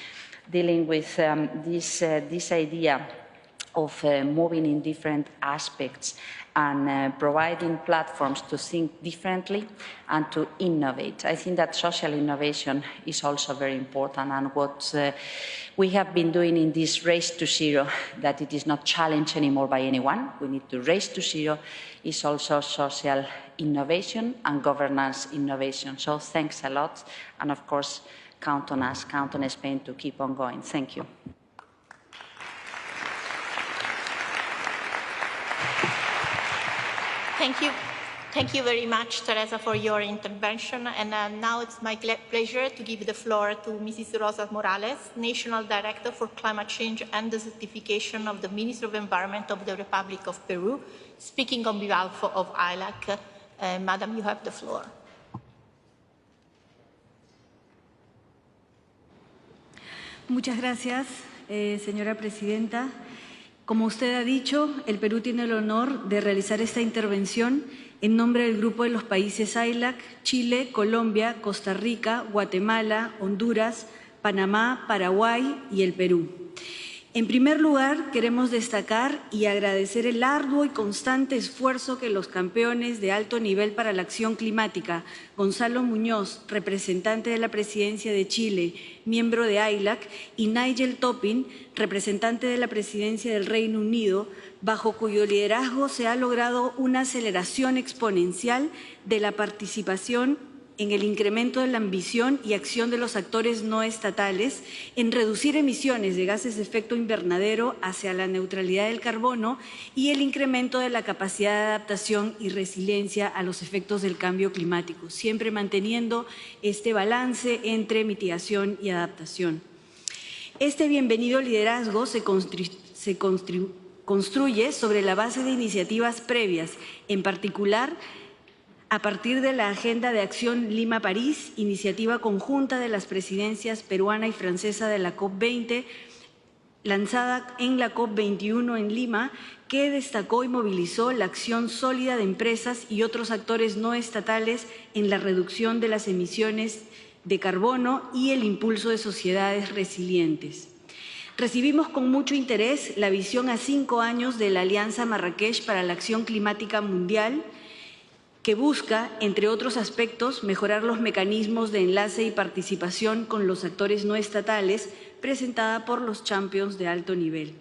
dealing with this idea of moving in different aspects and providing platforms to think differently and to innovate. I think that social innovation is also very important, and what we have been doing in this Race to Zero, that it is not challenged anymore by anyone. We need to race to zero, is also social innovation and governance innovation. So thanks a lot, and of course, count on us, count on Spain to keep on going. Thank you. Thank you. Thank you very much, Teresa, for your intervention. And now it's my pleasure to give the floor to Mrs. Rosa Morales, National Director for Climate Change and Desertification of the Ministry of Environment of the Republic of Peru, speaking on behalf of ILAC. Madam, you have the floor. Muchas gracias, señora presidenta. Como usted ha dicho, el Perú tiene el honor de realizar esta intervención en nombre del grupo de los países ILAC, Chile, Colombia, Costa Rica, Guatemala, Honduras, Panamá, Paraguay y el Perú. En primer lugar, queremos destacar y agradecer el arduo y constante esfuerzo que los campeones de alto nivel para la acción climática, Gonzalo Muñoz, representante de la Presidencia de Chile, miembro de ILAC, y Nigel Topping, representante de la Presidencia del Reino Unido, bajo cuyo liderazgo se ha logrado una aceleración exponencial de la participación en el incremento de la ambición y acción de los actores no estatales en reducir emisiones de gases de efecto invernadero hacia la neutralidad del carbono y el incremento de la capacidad de adaptación y resiliencia a los efectos del cambio climático, siempre manteniendo este balance entre mitigación y adaptación. Este bienvenido liderazgo se construye sobre la base de iniciativas previas, en particular a partir de la Agenda de Acción Lima-París, iniciativa conjunta de las presidencias peruana y francesa de la COP20, lanzada en la COP21 en Lima, que destacó y movilizó la acción sólida de empresas y otros actores no estatales en la reducción de las emisiones de carbono y el impulso de sociedades resilientes. Recibimos con mucho interés la visión a 5 años de la Alianza Marrakech para la Acción Climática Mundial, que busca, entre otros aspectos, mejorar los mecanismos de enlace y participación con los actores no estatales, presentada por los champions de alto nivel.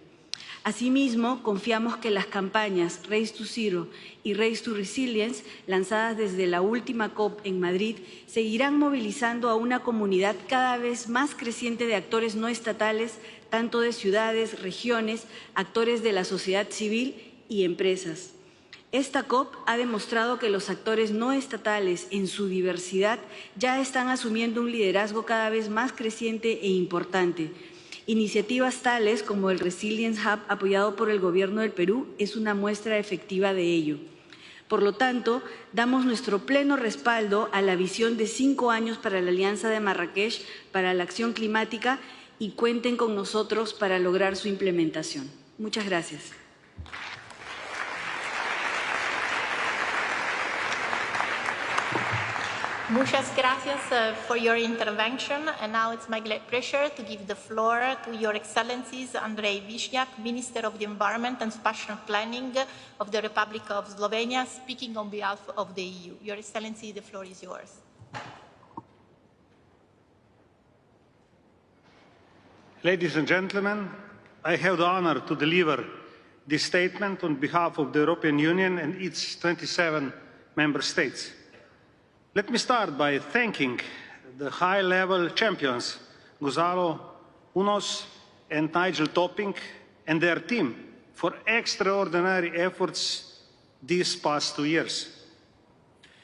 Asimismo, confiamos que las campañas Race to Zero y Race to Resilience, lanzadas desde la última COP en Madrid, seguirán movilizando a una comunidad cada vez más creciente de actores no estatales, tanto de ciudades, regiones, actores de la sociedad civil y empresas. Esta COP ha demostrado que los actores no estatales, en su diversidad, ya están asumiendo un liderazgo cada vez más creciente e importante. Iniciativas tales como el Resilience Hub, apoyado por el Gobierno del Perú, es una muestra efectiva de ello. Por lo tanto, damos nuestro pleno respaldo a la visión de 5 años para la Alianza de Marrakech para la Acción Climática y cuenten con nosotros para lograr su implementación. Muchas gracias. Muchas gracias for your intervention. And now it's my great pleasure to give the floor to Your Excellencies Andrej Višnjak, Minister of the Environment and Spatial Planning of the Republic of Slovenia, speaking on behalf of the EU. Your Excellency, the floor is yours. Ladies and gentlemen, I have the honor to deliver this statement on behalf of the European Union and its 27 member states. Let me start by thanking the high-level champions, Gonzalo Unos and Nigel Topping, and their team for extraordinary efforts these past 2 years.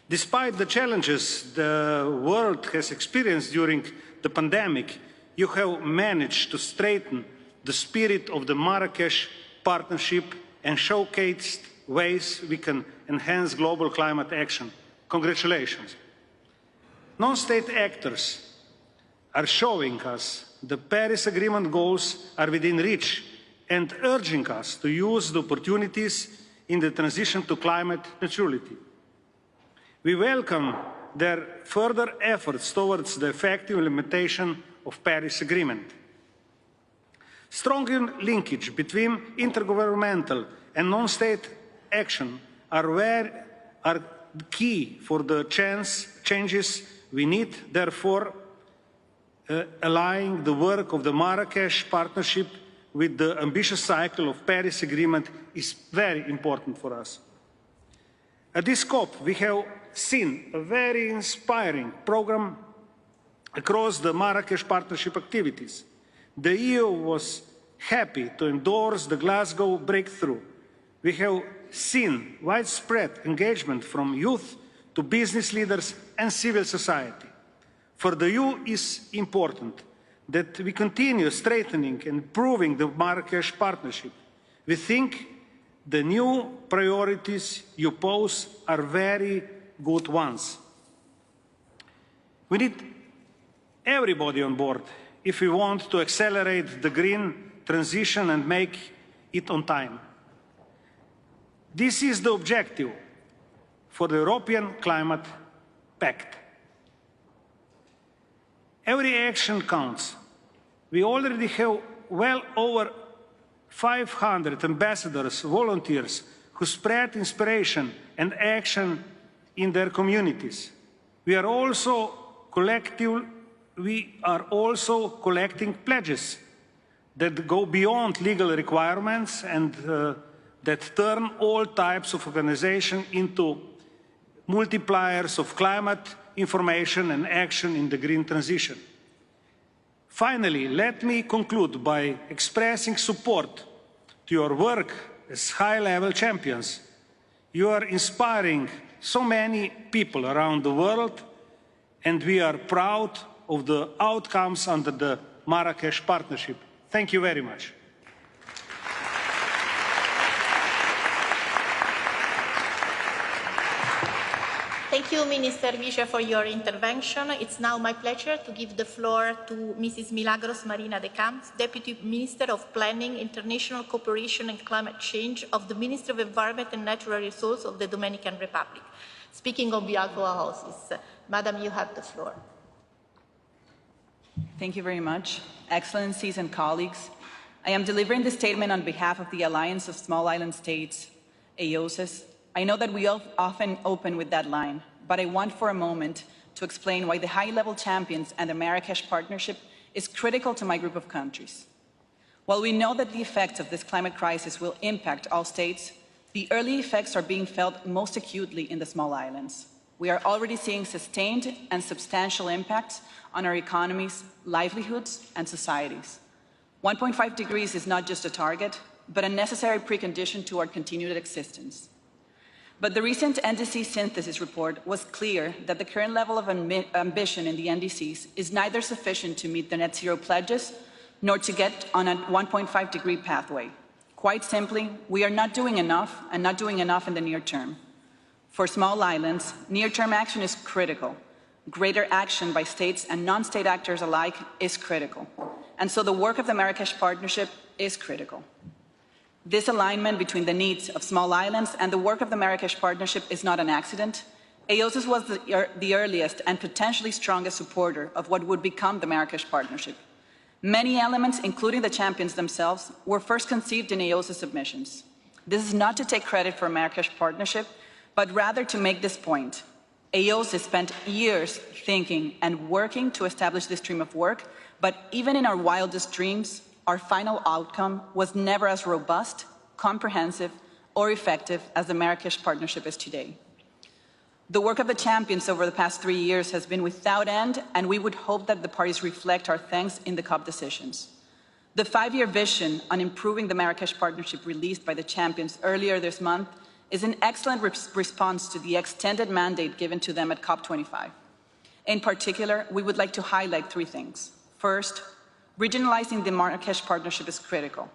Despite the challenges the world has experienced during the pandemic, you have managed to strengthen the spirit of the Marrakesh Partnership and showcased ways we can enhance global climate action. Congratulations. Non-state actors are showing us the Paris Agreement goals are within reach and urging us to use the opportunities in the transition to climate neutrality. We welcome their further efforts towards the effective implementation of Paris Agreement. Strong linkage between intergovernmental and non-state action are key for the changes we need. Therefore, aligning the work of the Marrakesh Partnership with the ambitious cycle of Paris Agreement is very important for us. At this COP, we have seen a very inspiring program across the Marrakesh Partnership activities. The EU was happy to endorse the Glasgow breakthrough. We have seen widespread engagement from youth to business leaders and civil society. For the EU, it is important that we continue strengthening and improving the Marrakesh Partnership. We think the new priorities you pose are very good ones. We need everybody on board if we want to accelerate the green transition and make it on time. This is the objective for the European Climate Pact. Every action counts. We already have well over 500 ambassadors, volunteers, who spread inspiration and action in their communities. We are also collecting pledges that go beyond legal requirements and that turn all types of organization into multipliers of climate information and action in the green transition. Finally, let me conclude by expressing support to your work as high-level champions. You are inspiring so many people around the world, and we are proud of the outcomes under the Marrakesh Partnership. Thank you very much. Thank you, Minister Višnjak, for your intervention. It's now my pleasure to give the floor to Mrs. Milagros Marina de Camps, Deputy Minister of Planning, International Cooperation and Climate Change of the Ministry of Environment and Natural Resources of the Dominican Republic. Speaking on behalf of our houses. Madam, you have the floor. Thank you very much. Excellencies and colleagues, I am delivering this statement on behalf of the Alliance of Small Island States, AOSIS. I know that we often open with that line, but I want for a moment to explain why the high-level champions and the Marrakesh Partnership is critical to my group of countries. While we know that the effects of this climate crisis will impact all states, the early effects are being felt most acutely in the small islands. We are already seeing sustained and substantial impacts on our economies, livelihoods, and societies. 1.5 degrees is not just a target, but a necessary precondition to our continued existence. But the recent NDC synthesis report was clear that the current level of ambition in the NDCs is neither sufficient to meet the net zero pledges nor to get on a 1.5 degree pathway. Quite simply, we are not doing enough and not doing enough in the near term. For small islands, near-term action is critical. Greater action by states and non-state actors alike is critical. and so the work of the Marrakesh Partnership is critical. This alignment between the needs of small islands and the work of the Marrakesh Partnership is not an accident. AOSIS was the earliest and potentially strongest supporter of what would become the Marrakesh Partnership. Many elements, including the champions themselves, were first conceived in AOSIS submissions. This is not to take credit for Marrakesh Partnership, but rather to make this point. AOSIS spent years thinking and working to establish this stream of work, but even in our wildest dreams, our final outcome was never as robust, comprehensive, or effective as the Marrakesh Partnership is today. The work of the champions over the past 3 years has been without end, and we would hope that the parties reflect our thanks in the COP decisions. The 5-year vision on improving the Marrakesh Partnership released by the champions earlier this month is an excellent response to the extended mandate given to them at COP25. In particular, we would like to highlight 3 things. First, regionalizing the Marrakesh Partnership is critical.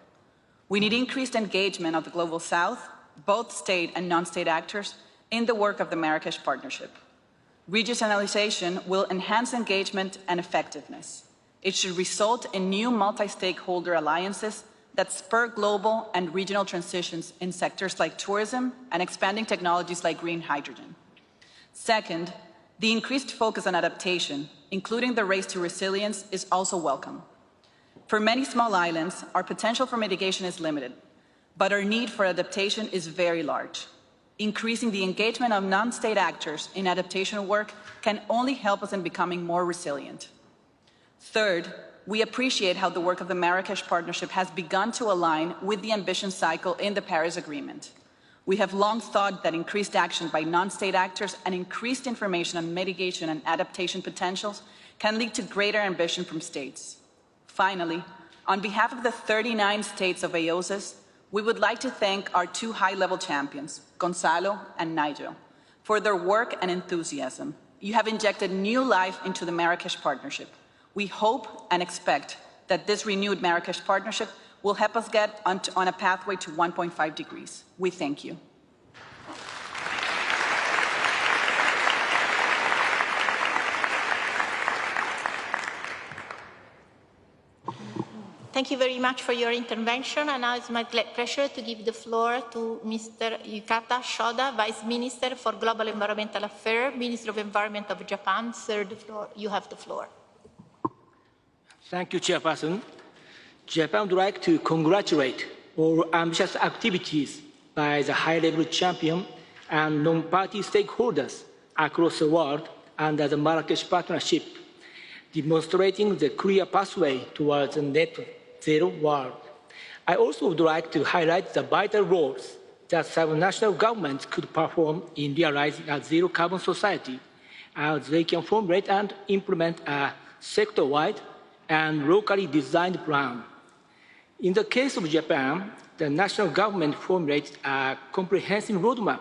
We need increased engagement of the Global South, both state and non-state actors, in the work of the Marrakesh Partnership. Regionalization will enhance engagement and effectiveness. It should result in new multi-stakeholder alliances that spur global and regional transitions in sectors like tourism and expanding technologies like green hydrogen. Second, the increased focus on adaptation, including the race to resilience, is also welcome. For many small islands, our potential for mitigation is limited, but our need for adaptation is very large. Increasing the engagement of non-state actors in adaptation work can only help us in becoming more resilient. Third, we appreciate how the work of the Marrakesh Partnership has begun to align with the ambition cycle in the Paris Agreement. We have long thought that increased action by non-state actors and increased information on mitigation and adaptation potentials can lead to greater ambition from states. Finally, on behalf of the 39 states of AOSIS, we would like to thank our 2 high-level champions, Gonzalo and Nigel, for their work and enthusiasm. You have injected new life into the Marrakesh Partnership. We hope and expect that this renewed Marrakesh Partnership will help us get on a pathway to 1.5 degrees. We thank you. Thank you very much for your intervention, and now it's my pleasure to give the floor to Mr. Yukata Shoda, Vice Minister for Global Environmental Affairs, Minister of Environment of Japan. Sir, you have the floor. Thank you, Chairperson. Japan would like to congratulate all ambitious activities by the high-level champion and non-party stakeholders across the world under the Marrakesh Partnership, demonstrating the clear pathway towards a net zero world. I also would like to highlight the vital roles that sub-national governments could perform in realizing a zero-carbon society, as they can formulate and implement a sector-wide and locally designed plan. In the case of Japan, the national government formulated a comprehensive roadmap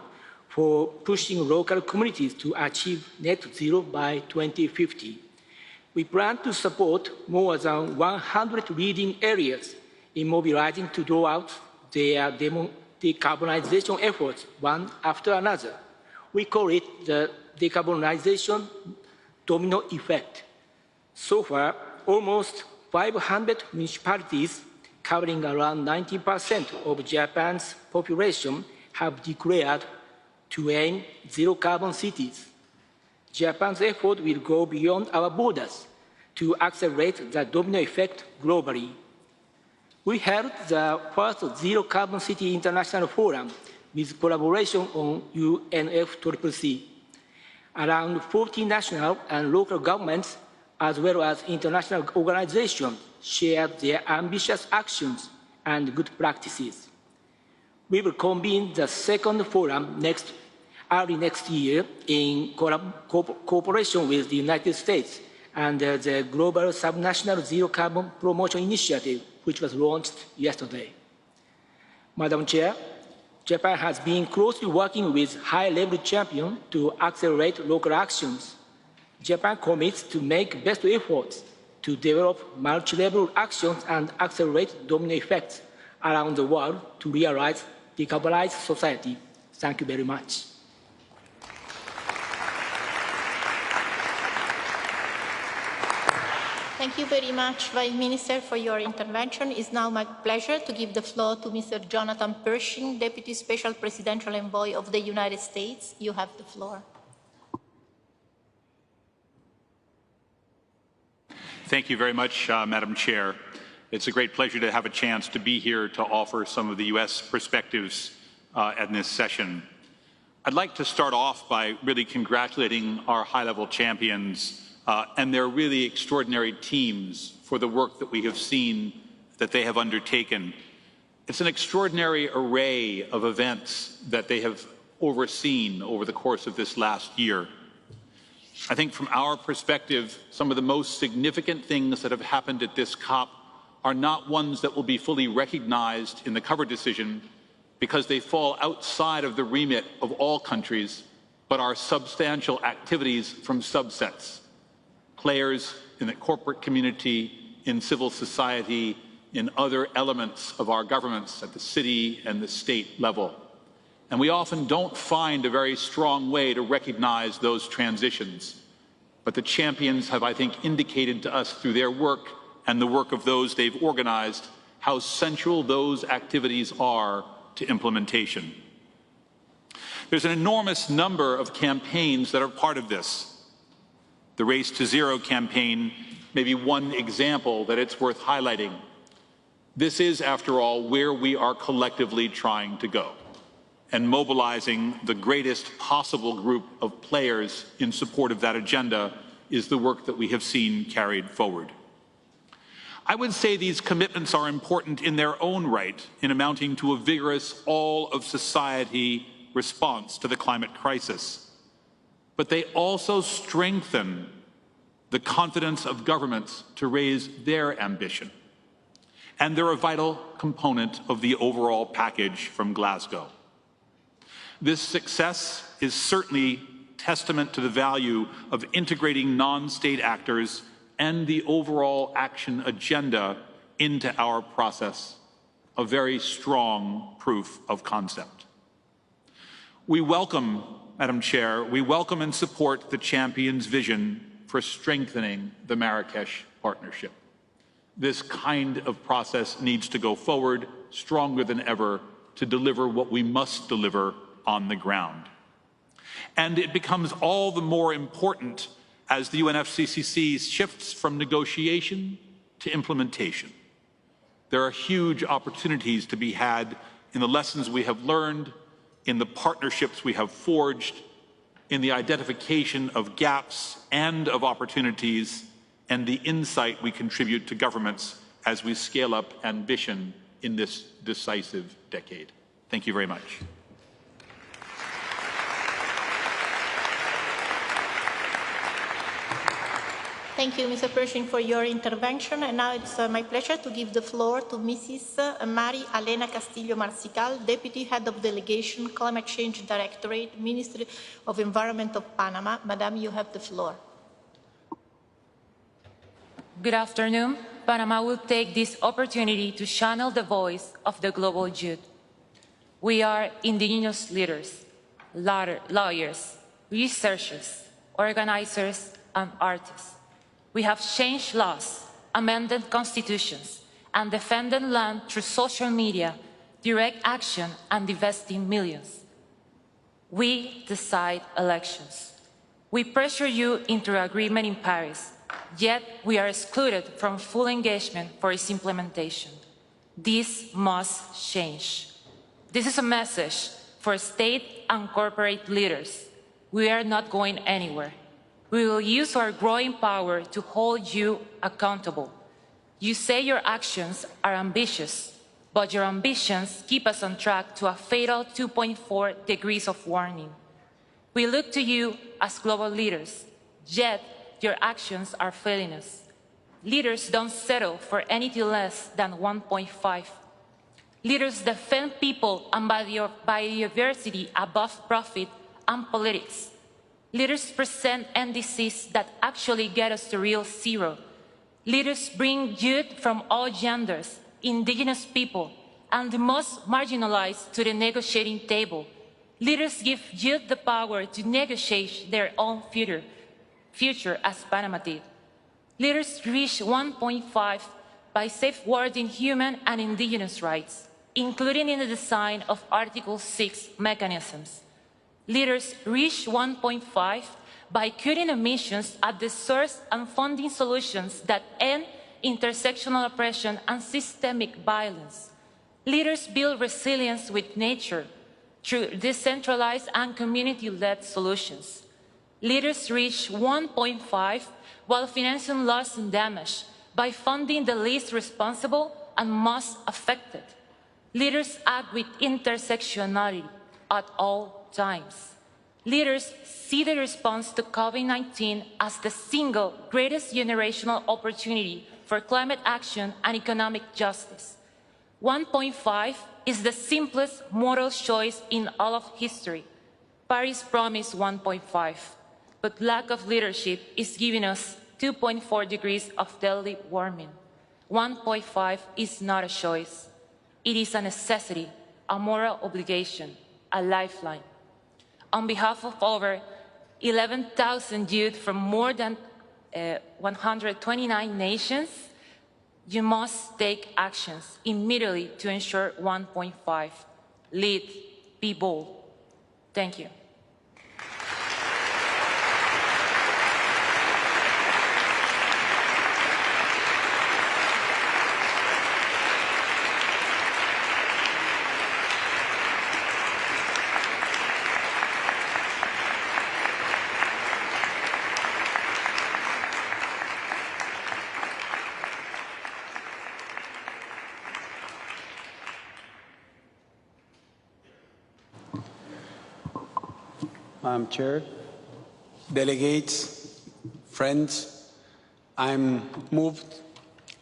for pushing local communities to achieve net zero by 2050. We plan to support more than 100 leading areas in mobilizing to draw out their decarbonization efforts one after another. We call it the decarbonization domino effect. So far, almost 500 municipalities covering around 90% of Japan's population have declared to aim zero-carbon cities. Japan's effort will go beyond our borders to accelerate the domino effect globally. We held the first Zero-Carbon City International Forum with collaboration on UNFCCC. Around 40 national and local governments, as well as international organizations, shared their ambitious actions and good practices. We will convene the second forum early next year in cooperation with the United States and the Global Subnational Zero Carbon Promotion Initiative, which was launched yesterday. Madam Chair, Japan has been closely working with high-level champions to accelerate local actions. Japan commits to make best efforts to develop multi-level actions and accelerate domino effects around the world to realize decarbonized society. Thank you very much. Thank you very much, Vice Minister, for your intervention. It's now my pleasure to give the floor to Mr. Jonathan Pershing, Deputy Special Presidential Envoy of the United States. You have the floor. Thank you very much, Madam Chair. It's a great pleasure to have a chance to be here to offer some of the U.S. perspectives at this session. I'd like to start off by really congratulating our high-level champions and their really extraordinary teams for the work that we have seen that they have undertaken. It's an extraordinary array of events that they have overseen over the course of this last year. I think from our perspective, some of the most significant things that have happened at this COP are not ones that will be fully recognized in the cover decision because they fall outside of the remit of all countries, but are substantial activities from subsets. Players in the corporate community, in civil society, in other elements of our governments at the city and the state level. And we often don't find a very strong way to recognize those transitions. But the champions have, I think, indicated to us through their work and the work of those they've organized how central those activities are to implementation. There's an enormous number of campaigns that are part of this. The Race to Zero campaign may be one example that it's worth highlighting. This is, after all, where we are collectively trying to go, and mobilizing the greatest possible group of players in support of that agenda is the work that we have seen carried forward. I would say these commitments are important in their own right in amounting to a vigorous all-of-society response to the climate crisis. But they also strengthen the confidence of governments to raise their ambition. And they're a vital component of the overall package from Glasgow. This success is certainly testament to the value of integrating non-state actors and the overall action agenda into our process, a very strong proof of concept. We welcome, Madam Chair, we welcome and support the champion's vision for strengthening the Marrakesh Partnership. This kind of process needs to go forward stronger than ever to deliver what we must deliver on the ground. And it becomes all the more important as the UNFCCC shifts from negotiation to implementation. There are huge opportunities to be had in the lessons we have learned, in the partnerships we have forged, in the identification of gaps and of opportunities, and the insight we contribute to governments as we scale up ambition in this decisive decade. Thank you very much. Thank you, Mr. Pershing, for your intervention. And now it's my pleasure to give the floor to Mrs. Mari Elena Castillo Marcical, Deputy Head of Delegation, Climate Change Directorate, Ministry of Environment of Panama. Madam, you have the floor. Good afternoon. Panama will take this opportunity to channel the voice of the global youth. We are indigenous leaders, lawyers, researchers, organizers, and artists. We have changed laws, amended constitutions, and defended land through social media, direct action, and divesting millions. We decide elections. We pressure you into agreement in Paris, yet we are excluded from full engagement for its implementation. This must change. This is a message for state and corporate leaders. We are not going anywhere. We will use our growing power to hold you accountable. You say your actions are ambitious, but your ambitions keep us on track to a fatal 2.4 degrees of warming. We look to you as global leaders, yet your actions are failing us. Leaders don't settle for anything less than 1.5. Leaders defend people and biodiversity above profit and politics. Leaders present NDCs that actually get us to real zero. Leaders bring youth from all genders, indigenous people, and the most marginalized to the negotiating table. Leaders give youth the power to negotiate their own future as Panama did. Leaders reach 1.5 by safeguarding human and indigenous rights, including in the design of Article 6 mechanisms. Leaders reach 1.5 by cutting emissions at the source and funding solutions that end intersectional oppression and systemic violence. Leaders build resilience with nature through decentralized and community-led solutions. Leaders reach 1.5 while financing loss and damage by funding the least responsible and most affected. Leaders act with intersectionality at all times. Leaders see the response to COVID-19 as the single greatest generational opportunity for climate action and economic justice. 1.5 is the simplest moral choice in all of history. Paris promised 1.5, but lack of leadership is giving us 2.4 degrees of deadly warming. 1.5 is not a choice. It is a necessity, a moral obligation, a lifeline. On behalf of over 11,000 youth from more than 129 nations, you must take actions immediately to ensure 1.5. Lead, be bold. Thank you. Madam Chair, delegates, friends, I'm moved,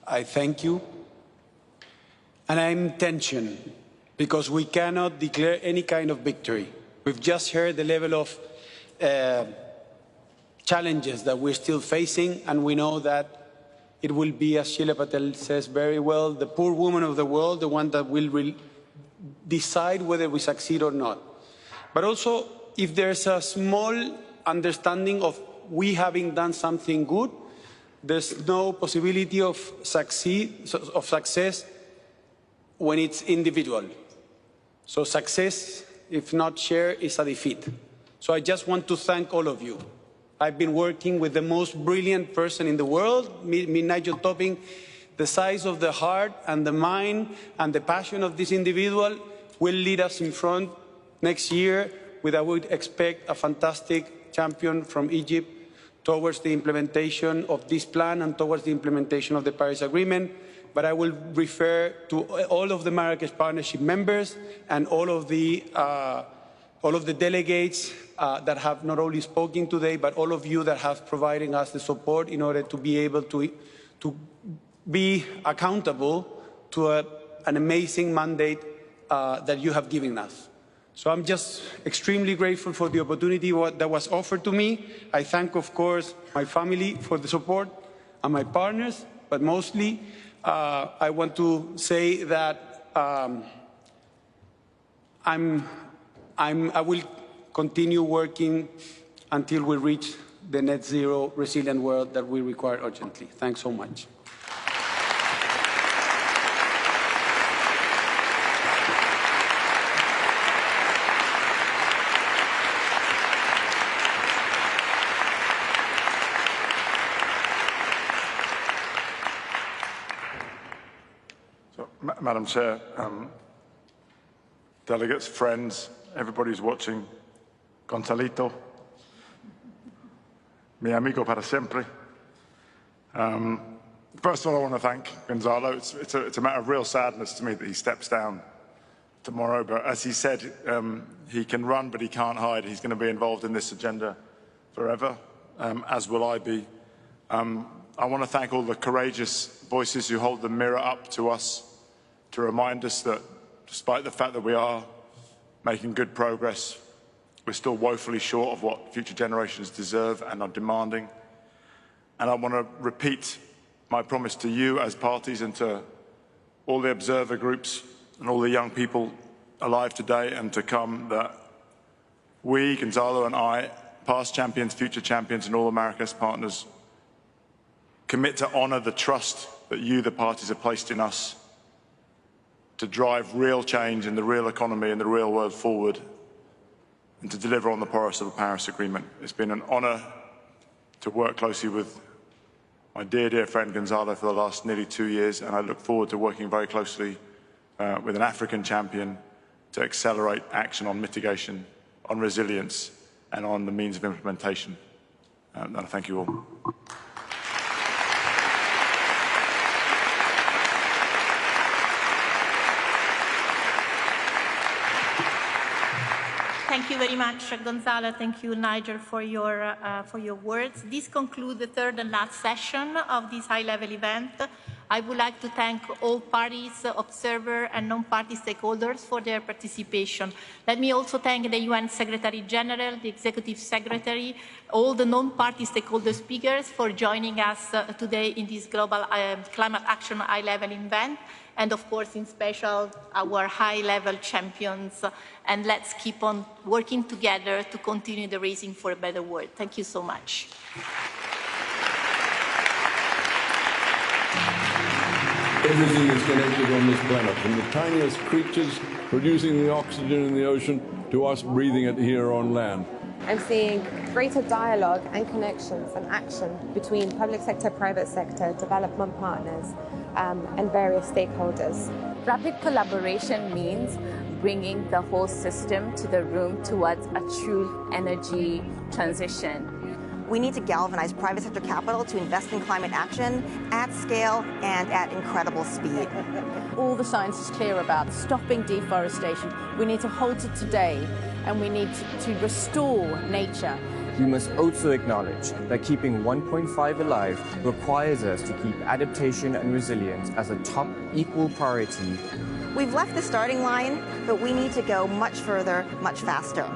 I thank you, and I'm tension because we cannot declare any kind of victory. We've just heard the level of challenges that we're still facing, and we know that it will be, as Sheila Patel says very well, the poor woman of the world, the one that will decide whether we succeed or not. But also, if there's a small understanding of we having done something good, there's no possibility of success when it's individual. So success, if not shared, is a defeat. So I just want to thank all of you. I've been working with the most brilliant person in the world, Midnight Topping. The size of the heart and the mind and the passion of this individual will lead us in front next year with, I would expect, a fantastic champion from Egypt towards the implementation of this plan and towards the implementation of the Paris Agreement. But I will refer to all of the Marrakesh Partnership members and all of the delegates that have not only spoken today, but all of you that have provided us the support in order to be able to be accountable to an amazing mandate that you have given us. So I'm just extremely grateful for the opportunity that was offered to me. I thank, of course, my family for the support and my partners, but mostly I want to say that I will continue working until we reach the net zero resilient world that we require urgently. Thanks so much. Madam Chair, delegates, friends, everybody who's watching, Gonzalito, mi amigo para siempre. First of all, I want to thank Gonzalo. It's a matter of real sadness to me that he steps down tomorrow, but as he said, he can run, but he can't hide. He's going to be involved in this agenda forever, as will I be. I want to thank all the courageous voices who hold the mirror up to us to remind us that despite the fact that we are making good progress, we're still woefully short of what future generations deserve and are demanding. And I want to repeat my promise to you as parties and to all the observer groups and all the young people alive today and to come that we, Gonzalo and I, past champions, future champions and all the Marrakesh partners commit to honour the trust that you, the parties, have placed in us to drive real change in the real economy and the real world forward, and to deliver on the promise of the Paris Agreement. It's been an honour to work closely with my dear friend Gonzalo for the last nearly 2 years, and I look forward to working very closely with an African champion to accelerate action on mitigation, on resilience, and on the means of implementation. And I thank you all. Thank you very much, Gonzalo. Thank you, Nigel, for your words. This concludes the third and last session of this high-level event. I would like to thank all parties, observers, and non-party stakeholders for their participation. Let me also thank the UN Secretary-General, the Executive Secretary, all the non-party stakeholder speakers for joining us today in this global climate action high-level event. And of course, in special, our high-level champions. And let's keep on working together to continue the raising for a better world. Thank you so much. Everything is connected on this planet, from the tiniest creatures producing the oxygen in the ocean to us breathing it here on land. I'm seeing greater dialogue and connections and action between public sector, private sector, development partners, and various stakeholders. Rapid collaboration means bringing the whole system to the room towards a true energy transition. We need to galvanize private sector capital to invest in climate action at scale and at incredible speed. All the science is clear about stopping deforestation. We need to halt it today, and we need to restore nature. We must also acknowledge that keeping 1.5 alive requires us to keep adaptation and resilience as a top equal priority. We've left the starting line, but we need to go much further, much faster.